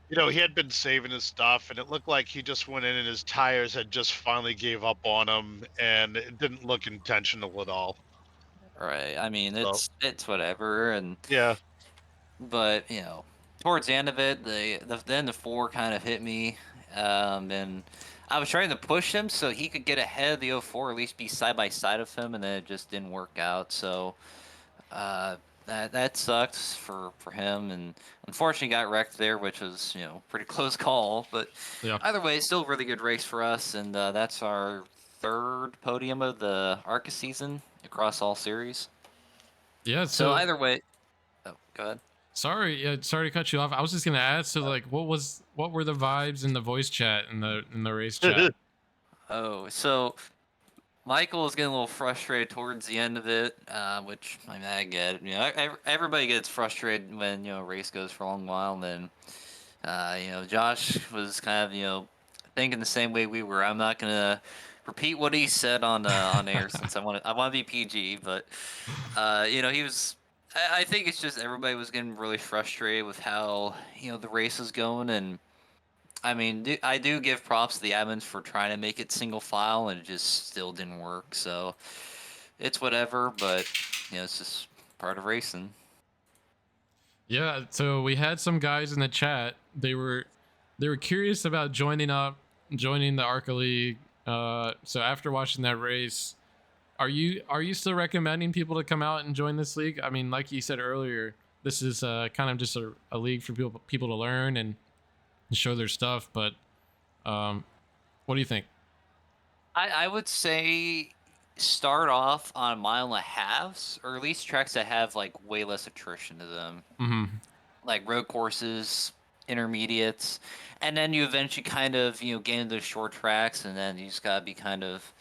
he had been saving his stuff, and it looked like he just went in and his tires had just finally gave up on him, and it didn't look intentional at all. Right. I mean, So, it's whatever, and yeah. but you know, towards the end of it, then the 4 kind of hit me, and I was trying to push him so he could get ahead of the 04, at least be side by side of him, and then it just didn't work out. So that sucked for him, and unfortunately got wrecked there, which was, you know, pretty close call. But Yeah. either way, it's still a really good race for us, and that's our 3rd podium of the ARCA season across all series. Yeah. So either way, oh, go ahead. Sorry to cut you off. I was just gonna ask. So, like, what were the vibes in the voice chat in the race chat? Oh, so Michael was getting a little frustrated towards the end of it, which I mean, I get it. You know, everybody gets frustrated when, you know, a race goes for a long while. And then, you know, Josh was kind of, you know, thinking the same way we were. I'm not gonna repeat what he said on air since I want to be PG. But you know, he was. I think it's just everybody was getting really frustrated with how, you know, the race was going. And I mean, I do give props to the admins for trying to make it single file, and it just still didn't work. So it's whatever, but you know, it's just part of racing. Yeah. So we had some guys in the chat. They were curious about joining the ARCA League. So after watching that race, are you still recommending people to come out and join this league? I mean, like you said earlier, this is kind of just a league for people to learn and show their stuff. But what do you think? I would say start off on mile and a halves, or at least tracks that have like way less attrition to them, Mm-hmm. like road courses, intermediates, and then you eventually kind of get into the short tracks, and then you just gotta be kind of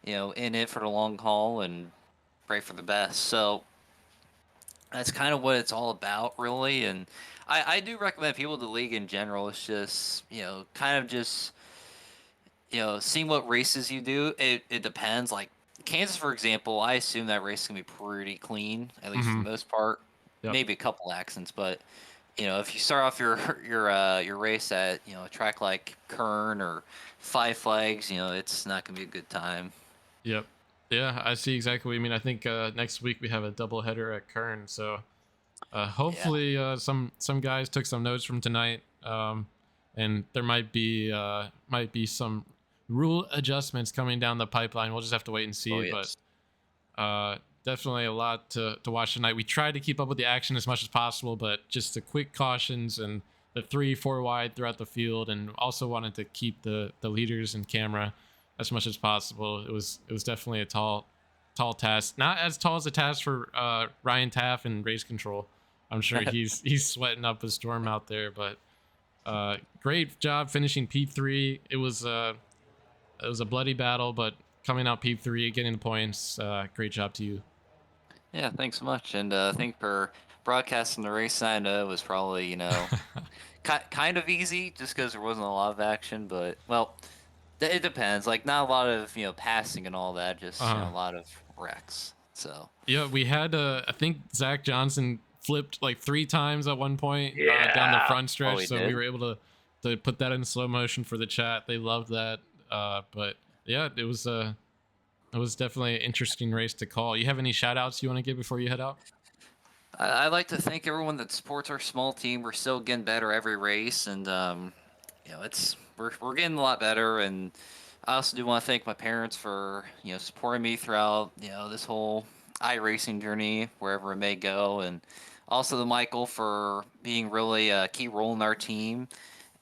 in it for the long haul and pray for the best. So that's kind of what it's all about, really. And I do recommend people to league in general. It's just kind of just seeing what races you do. It depends. Like Kansas, for example, I assume that race is gonna be pretty clean, at least for Mm-hmm. the most part. Yep. Maybe a couple accidents, but if you start off your race at a track like Kern or Five Flags, it's not gonna be a good time. Yep. Yeah, I see exactly what you mean. I think next week we have a double header at Kern, so hopefully some guys took some notes from tonight, and there might be some rule adjustments coming down the pipeline. We'll just have to wait and see. Oh, yes. But definitely a lot to watch tonight. We tried to keep up with the action as much as possible, but just the quick cautions and the 3-4 wide throughout the field, and also wanted to keep the leaders in camera as much as possible. It was definitely a tall task. Not as tall as a task for Ryan Taff in race control. I'm sure he's sweating up a storm out there, but great job finishing P3. It was a bloody battle, but coming out P3, getting the points. Great job to you. Yeah, thanks so much, and I think for broadcasting the race, I know it was probably kind of easy just because there wasn't a lot of action, but well. It depends. Like not a lot of passing and all that. Just a lot of wrecks. So yeah, we had I think Zach Johnson flipped like 3 times at one point down the front stretch. So we were able to put that in slow motion for the chat. They loved that. But yeah, it was definitely an interesting race to call. You have any shout outs you want to give before you head out? I'd like to thank everyone that supports our small team. We're still getting better every race, and we're getting a lot better. And I also do want to thank my parents for supporting me throughout this whole iRacing journey, wherever it may go, and also to Michael for being really a key role in our team.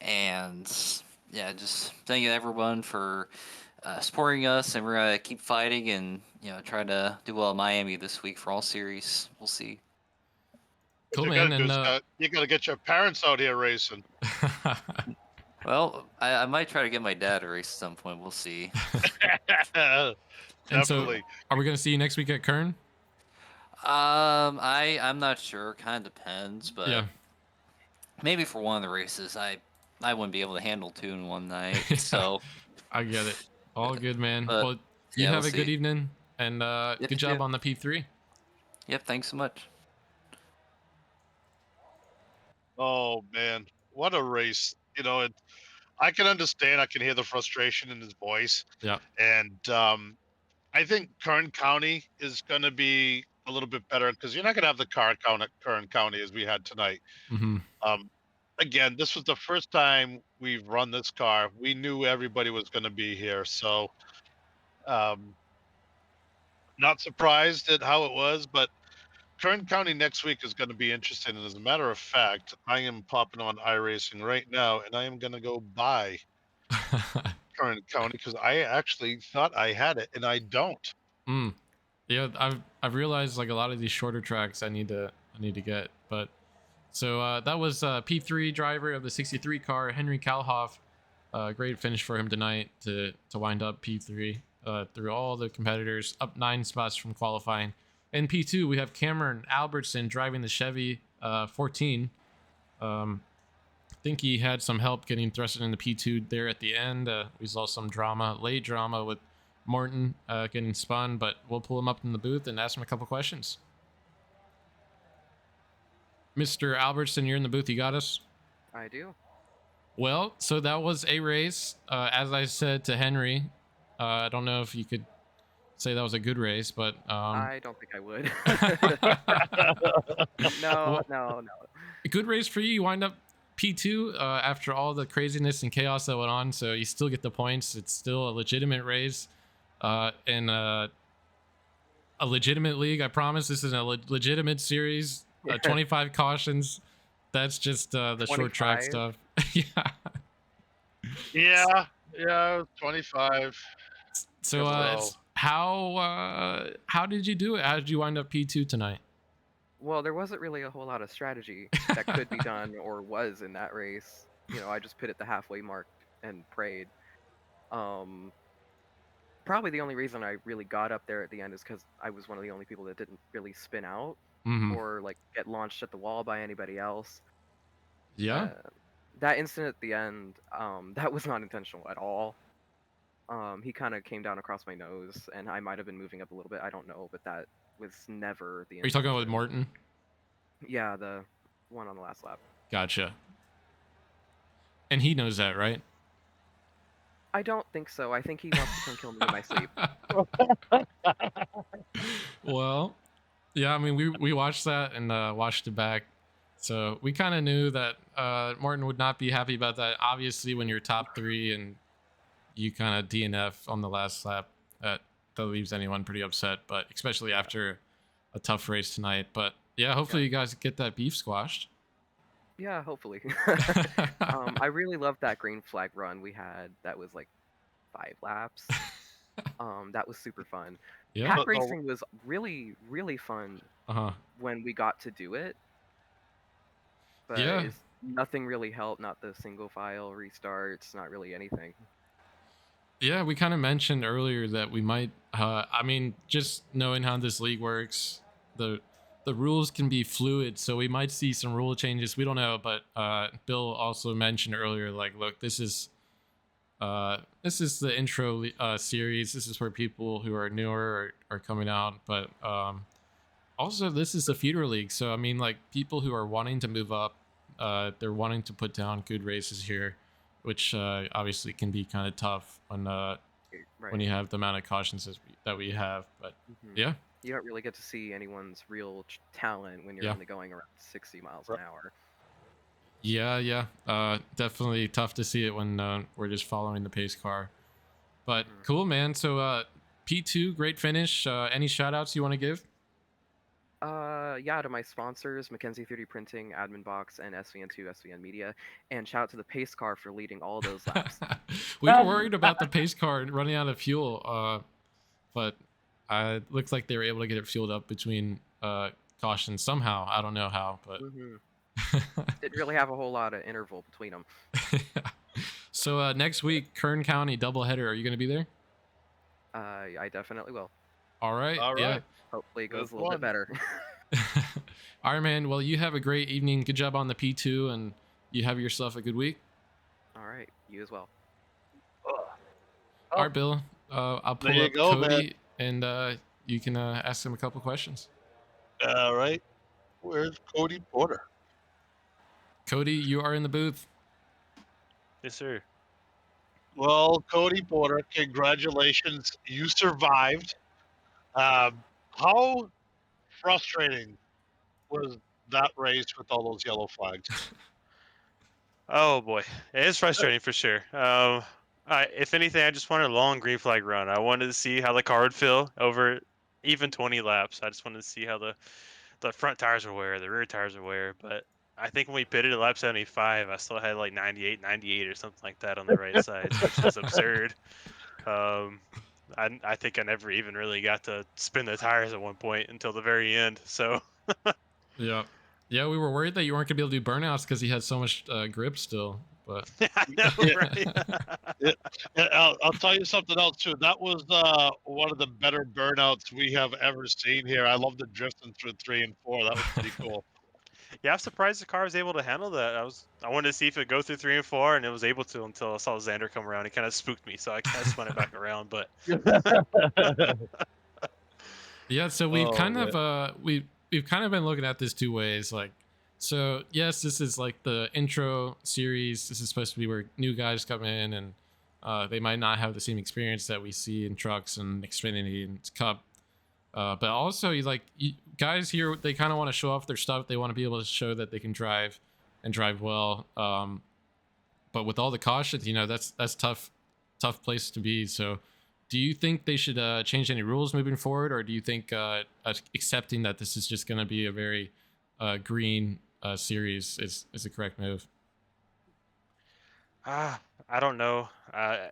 And yeah, just thank you everyone for supporting us, and we're gonna keep fighting and try to do well in Miami this week for all series. We'll see. Cool, What man. you gotta do And is, you gotta get your parents out here racing. Well, I might try to get my dad to race at some point. We'll see. And so, Definitely. are we gonna see you next week at Kern? I'm not sure. Kind of depends, but Yeah. maybe for one of the races, I wouldn't be able to handle 2 in one night. So I get it. All good, man. But, Well, you yeah, have we'll a good see. evening, and Yep, good job you. on the P3. Yep. Thanks so much. Oh man, what a race! I can understand. I can hear the frustration in his voice. Yeah. And I think Kern County is going to be a little bit better because you're not going to have the car count at Kern County as we had tonight. Mm-hmm. Again, this was the first time we've run this car. We knew everybody was going to be here, so not surprised at how it was. But Kern County next week is going to be interesting. And as a matter of fact, I am popping on iRacing right now, and I am going to go buy Kern County because I actually thought I had it, and I don't. Yeah, I've realized like a lot of these shorter tracks I need to get. But so that was P3 driver of the 63 car, Henry Kallhoff. Great finish for him tonight to wind up P3 through all the competitors, up 9 spots from qualifying. In P2 we have Cameron Albertson driving the Chevy 14. I think he had some help getting thrusted into P2 there at the end. We saw some late drama with Morton getting spun, but we'll pull him up in the booth and ask him a couple questions. Mr. Albertson, you're in the booth. You got us? I do. Well, so that was a race. As I said to Henry, I don't know if you could say that was a good race, but I don't think I would. No. A good race for you. You wind up P2 after all the craziness and chaos that went on, so you still get the points. It's still a legitimate race, and a legitimate league. I promise this is a legitimate series. 25 cautions. That's just the short track 25? stuff. Yeah. Yeah, 25. So how did you do it? How did you wind up P2 tonight? Well, there wasn't really a whole lot of strategy that could be done or was in that race. You know, I just pit at the halfway mark and prayed. Probably the only reason I really got up there at the end is because I was one of the only people that didn't really spin out or like get launched at the wall by anybody else. Yeah. That incident at the end, that was not intentional at all. He kind of came down across my nose, and I might have been moving up a little bit. I don't know, but that was never the Are you talking about with intention. Morton? Yeah, the one on the last lap. Gotcha. And he knows that, right? I don't think so. I think he wants to come kill me in my sleep. Well, yeah, I mean, we watched that and watched it back. So we kind of knew that Morton would not be happy about that. Obviously, when you're top 3 and you kind of DNF on the last lap, that leaves anyone pretty upset, but especially after a tough race tonight. But yeah, hopefully you guys get that beef squashed. Yeah, hopefully. I really loved that green flag run we had. That was like 5 laps. That was super fun. Yeah. Pack racing was really, really fun when we got to do it. But Yeah. nothing really helped. Not the single file restarts. Not really anything. Yeah, we kind of mentioned earlier that we might. I mean, just knowing how this league works, the rules can be fluid, so we might see some rule changes. We don't know, but Bill also mentioned earlier, like, look, this is the intro series. This is where people who are newer are coming out, but also this is the feeder league. So I mean, like, people who are wanting to move up, they're wanting to put down good races here, which obviously can be kind of tough when when you have the amount of cautions that we have. But yeah. You don't really get to see anyone's real talent when you're only going around 60 miles an hour. Yeah. Definitely tough to see it when we're just following the pace car. But cool, man. So P2, great finish. Any shout outs you want to give? Yeah, to my sponsors, Mackenzie 3D Printing, Admin Box, and SVN2 SVN Media, and shout out to the pace car for leading all those laps. We were worried about the pace car running out of fuel, but it looks like they were able to get it fueled up between cautions somehow. I don't know how, but didn't really have a whole lot of interval between them. So next week, Kern County doubleheader. Are you going to be there? I definitely will. All right. Yeah. Hopefully it goes a little bit better. All right, man. Well, you have a great evening. Good job on the P2, and you have yourself a good week. All right. You as well. All right, Bill. I'll pull up Cody, and you can ask him a couple questions. All right. Where's Cody Porter? Cody, you are in the booth. Yes, sir. Well, Cody Porter, congratulations. You survived. How frustrating was that race with all those yellow flags? Oh boy, it is frustrating for sure. If anything, I just wanted a long green flag run. I wanted to see how the car would feel over even 20 laps. I just wanted to see how the front tires were wear, the rear tires were wear. But I think when we pitted at lap 75, I still had like 98 or something like that on the right side, which was absurd. I think I never even really got to spin the tires at one point until the very end. So yeah, we were worried that you weren't gonna be able to do burnouts because he had so much grip still. But I know, right? I'll tell you something else too. That was one of the better burnouts we have ever seen here. I love the drifting through 3 and 4. That was pretty cool. Yeah, I'm surprised the car was able to handle that. I wanted to see if it go through 3 and 4, and it was able to until I saw Xander come around. He kind of spooked me, so I kind of spun it back around. But yeah, so we've kind of been looking at this two ways. Like, so yes, this is like the intro series. This is supposed to be where new guys come in and they might not have the same experience that we see in trucks and Xfinity and Cup. But also, guys here, they kind of want to show off their stuff. They want to be able to show that they can drive. and drive well. But with all the cautions, that's tough place to be. So do you think they should change any rules moving forward, or do you think accepting that this is just going to be a very green series is the correct move? I don't know.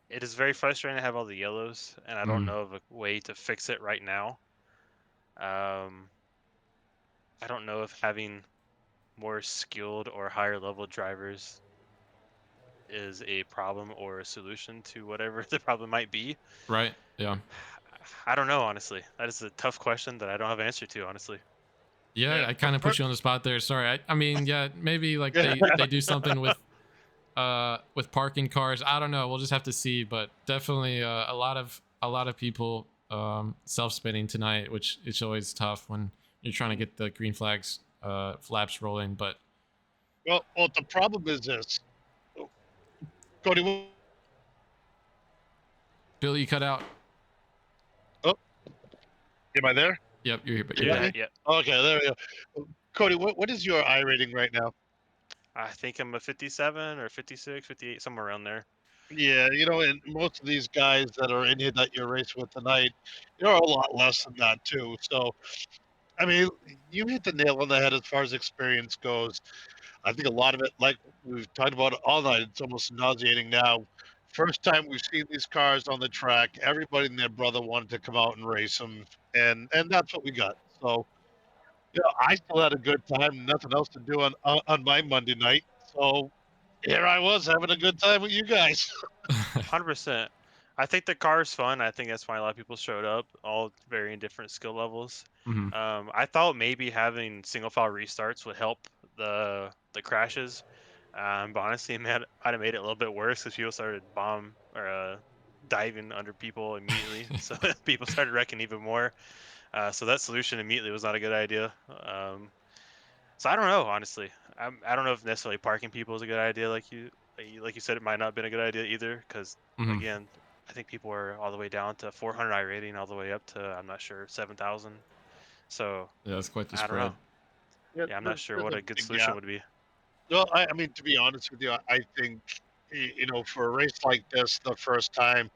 It is very frustrating to have all the yellows, and I don't Mhm. know of a way to fix it right now. Um, I don't know if having more skilled or higher level drivers is a problem or a solution to whatever the problem might be. Right. Yeah. I don't know, honestly. That is a tough question that I don't have an answer to, honestly. Yeah, I kind of put you on the spot there. Sorry. I mean, yeah, maybe like Yeah. they do something with parking cars. I don't know. We'll just have to see. But definitely a lot of people self-spinning tonight, which is always tough when you're trying to get the green flags flaps rolling. But Well, the problem is this. Cody, Bill, you cut out. oh, am I there? Yep, you're You you're got back. me? Yeah. Okay, there we go. Cody, what is your I rating right now? I think I'm a 57 or 56, 58, somewhere around there. Yeah, and most of these guys that are in here that you're racing with tonight, you're a lot less than that too. So, I mean, you hit the nail on the head as far as experience goes. I think a lot of it, like we've talked about it all night, it's almost nauseating now. First time we've seen these cars on the track, everybody and their brother wanted to come out and race them, and that's what we got. So, I still had a good time. Nothing else to do on my Monday night, so here I was having a good time with you guys. 100%. I think the car is fun. I think that's why a lot of people showed up, all varying different skill levels. Mhm. I thought maybe having single file restarts would help the crashes. But honestly, man, I'd have made it a little bit worse because people started diving under people immediately. So people started wrecking even more. So that solution immediately was not a good idea. So I don't know, honestly. I don't know if necessarily parking people is a good idea, like you said, it might not have been a good idea either. Because Mhm. again, I think people are all the way down to 400 I rating, all the way up to I'm not sure 7,000. So Yeah, that's quite the I don't spread. know. Yeah, Yeah, I'm not there's, sure there's what a a good big solution gap. would be. No, I mean, to be honest with you, I think, for a race like this, the first time,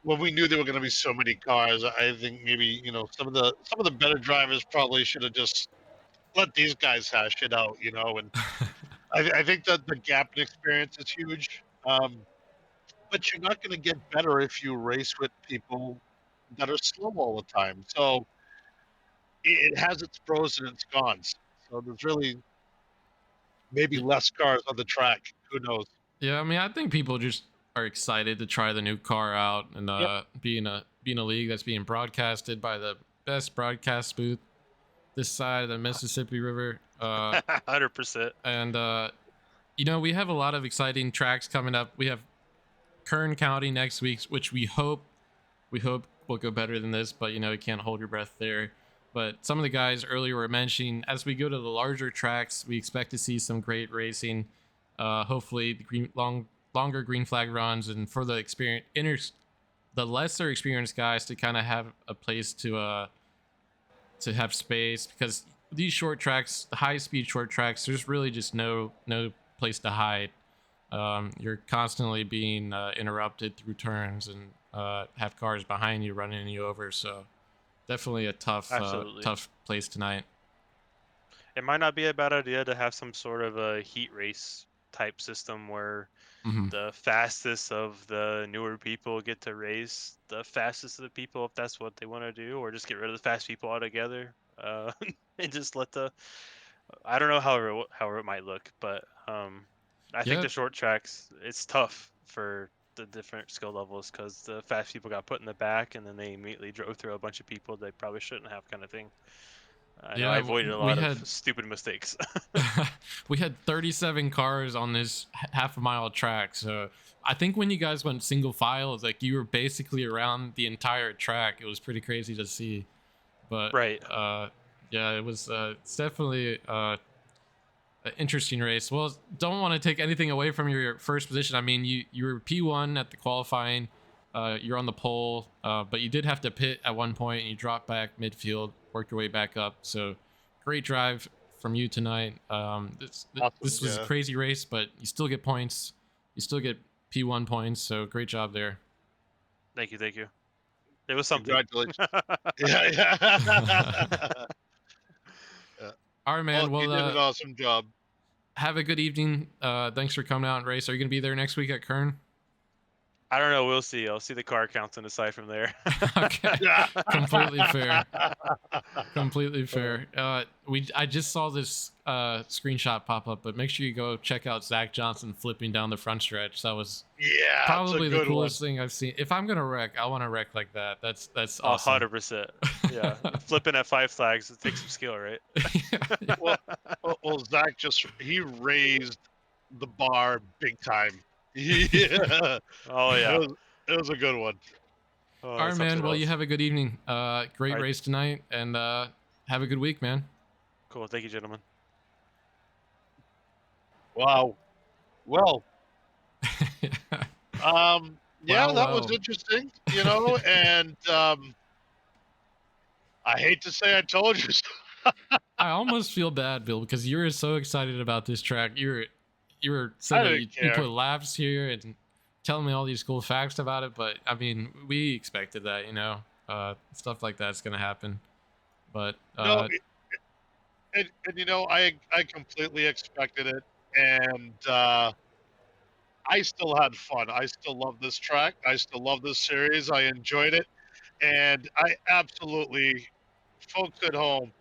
when we knew there were going to be so many cars, I think maybe some of the better drivers probably should have just let these guys hash it out, And I think that the gap in experience is huge. But you're not going to get better if you race with people that are slow all the time. So it has its pros and its cons. So there's really maybe Y- less cars on the track. Who knows? Yeah, I mean, I think people just are excited to try the new car out and Yep. be in a league that's being broadcasted by the best broadcast booth this side of the Mississippi River. 100%. And we have a lot of exciting tracks coming up. We have Kern County next week, which we hope will go better than this, but you can't hold your breath there. But some of the guys earlier were mentioning, as we go to the larger tracks, we expect to see some great racing. Hopefully, longer green flag runs, and for the lesser experienced guys to kind of have a place to have space, because these short tracks, the high speed short tracks, there's really just no place to hide. You're constantly being interrupted through turns and have cars behind you running you over. So definitely a Absolutely. tough place tonight. It might not be a bad idea to have some sort of a heat race type system where Hmm. the fastest of the newer people get to race the fastest of the people if that's what they want to do, or just get rid of the fast people altogether, and just let the I don't know however it might look, but I think Yeah, the short tracks it's tough for the different skill levels because the fast people got put in the back and then they immediately drove through a bunch of people they probably shouldn't have, kind of thing. I know I yeah. avoided a We lot of had stupid mistakes. we had 37 cars on this half a mile track. So I think when you guys went single file, it's like you were basically around the entire track. It was pretty crazy to see. But Right. yeah, it's definitely an interesting race. Well, don't want to take anything away from your first position. I mean, you were P1 at the qualifying. You're on the pole, but you did have to pit at one point, and you dropped back midfield, worked your way back up. So great drive from you tonight. This was a crazy race, but you still get points. You still get P1 points, so great job there. Thank you. It was something. Congratulations. Yeah. All right, man. Well, you did an awesome job. Have a good evening. Thanks for coming out and race. Are you going to be there next week at Kern? I don't know. We'll see. I'll see the car counts and decide from there. Okay. Completely fair. Completely fair. I just saw this screenshot pop up, but make sure you go check out Zach Johnson flipping down the front stretch. That was probably the coolest thing I've seen. If I'm gonna wreck, I want to wreck like that. That's awesome. 100%. Yeah, flipping at 5 flags, it takes some skill, right? Well, Zach he raised the bar big time. Yeah. Oh yeah. It was a good one. Oh, all right, man. Well, you have a good evening. Great right. race tonight, and have a good week, man. Cool. Thank you, gentlemen. Wow. Well. Yeah, that was wow. interesting, you know, and I hate to say I told you so. I almost feel bad, Bill, because you were so excited about this track. You were saying that you put laps here and telling me all these cool facts about it, but I mean, we expected that, you know, stuff like that's gonna happen. But no, and you know, I completely expected it, and I still had fun. I still love this track. I still love this series. I enjoyed it, and I absolutely, folks at home,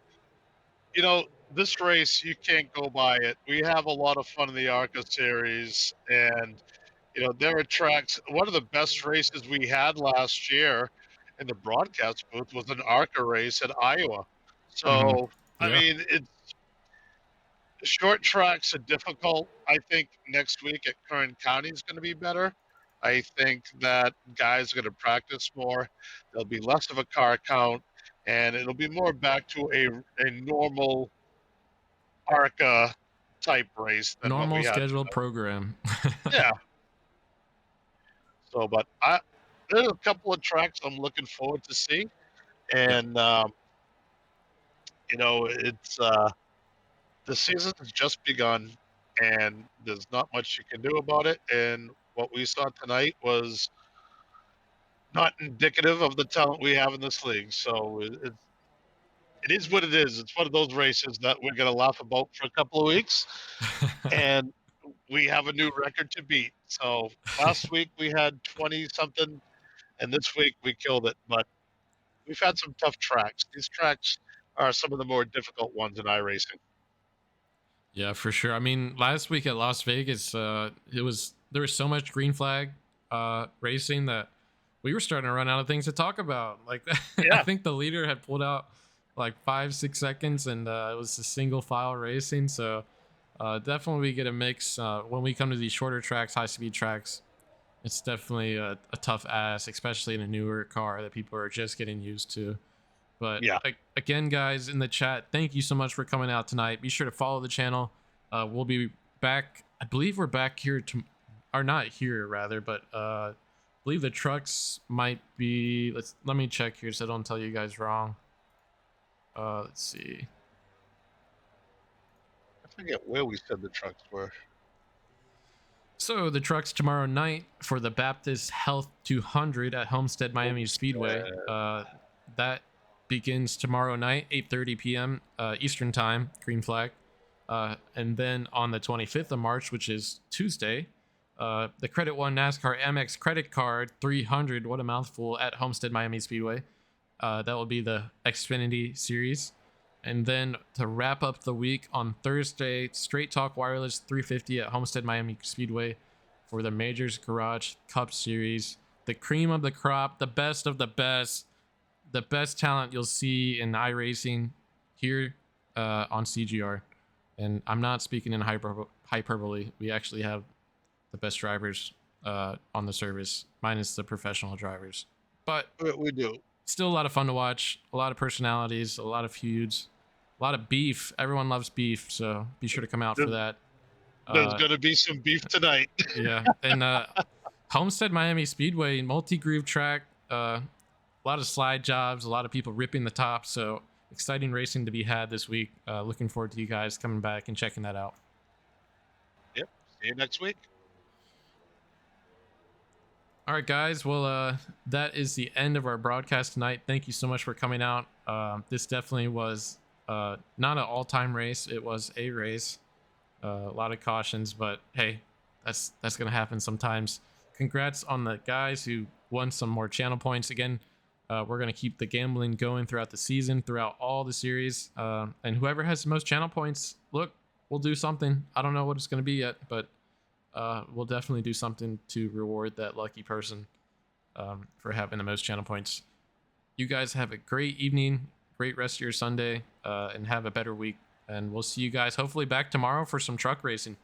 you know, this race, you can't go by it. We have a lot of fun in the ARCA series, and you know, there are tracks. One of the best races we had last year in the broadcast booth was an ARCA race at Iowa. So, I mean, it's short tracks are difficult. I think next week at Kern County is going to be better. I think that guys are going to practice more. There'll be less of a car count, and it'll be more back to a normal ARCA type race than normal what we had scheduled tonight. program. Yeah. So, but there's a couple of tracks I'm looking forward to seeing, and you know, it's the season has just begun, and there's not much you can do about it. And what we saw tonight was not indicative of the talent we have in this league. So it is what it is. It's one of those races that we're going to laugh about for a couple of weeks, and we have a new record to beat. So last week we had 20 something, and this week we killed it. But we've had some tough tracks. These tracks are some of the more difficult ones in iRacing. Yeah, for sure. I mean, last week at Las Vegas, there was so much green flag racing that we were starting to run out of things to talk about. Like, I think the leader had pulled out like 5-6 seconds, and it was a single file racing. So definitely we get a mix when we come to these shorter tracks, high speed tracks. It's definitely a tough ass, especially in a newer car that people are just getting used to. But again, guys in the chat, thank you so much for coming out tonight. Be sure to follow the channel. We'll be back. I believe we're back here or not here rather, but I believe the trucks might be. Let me check here so I don't tell you guys wrong. Let's see. I forget where we said the trucks were. So the trucks tomorrow night for the Baptist Health 200 at Homestead Miami Speedway. That begins tomorrow night, 8:30 p.m. Eastern Time, green flag. And then on the 25th of March, which is Tuesday, the Credit One NASCAR Amex Credit Card 300, what a mouthful, at Homestead Miami Speedway. That will be the Xfinity Series. And then to wrap up the week on Thursday, Straight Talk Wireless 350 at Homestead Miami Speedway for the Majors Garage Cup Series. The cream of the crop, the best of the best talent you'll see in iRacing here on CGR. And I'm not speaking in hyperbole. We actually have the best drivers on the service, minus the professional drivers. But we do. Still a lot of fun to watch, a lot of personalities, a lot of feuds, a lot of beef. Everyone loves beef, so be sure to come out for that. There's going to be some beef tonight. Yeah, and Homestead Miami Speedway, multi-groove track, a lot of slide jobs, a lot of people ripping the top, so exciting racing to be had this week. Looking forward to you guys coming back and checking that out. Yep. See you next week. All right, guys. Well, that is the end of our broadcast tonight. Thank you so much for coming out. This definitely was not an all-time race. It was a race. A lot of cautions, but hey, that's gonna happen sometimes. Congrats on the guys who won some more channel points. Again, we're gonna keep the gambling going throughout the season, throughout all the series, and whoever has the most channel points, look, we'll do something. I don't know what it's gonna be yet, but we'll definitely do something to reward that lucky person for having the most channel points. You guys have a great evening, great rest of your Sunday, and have a better week. And we'll see you guys hopefully back tomorrow for some truck racing.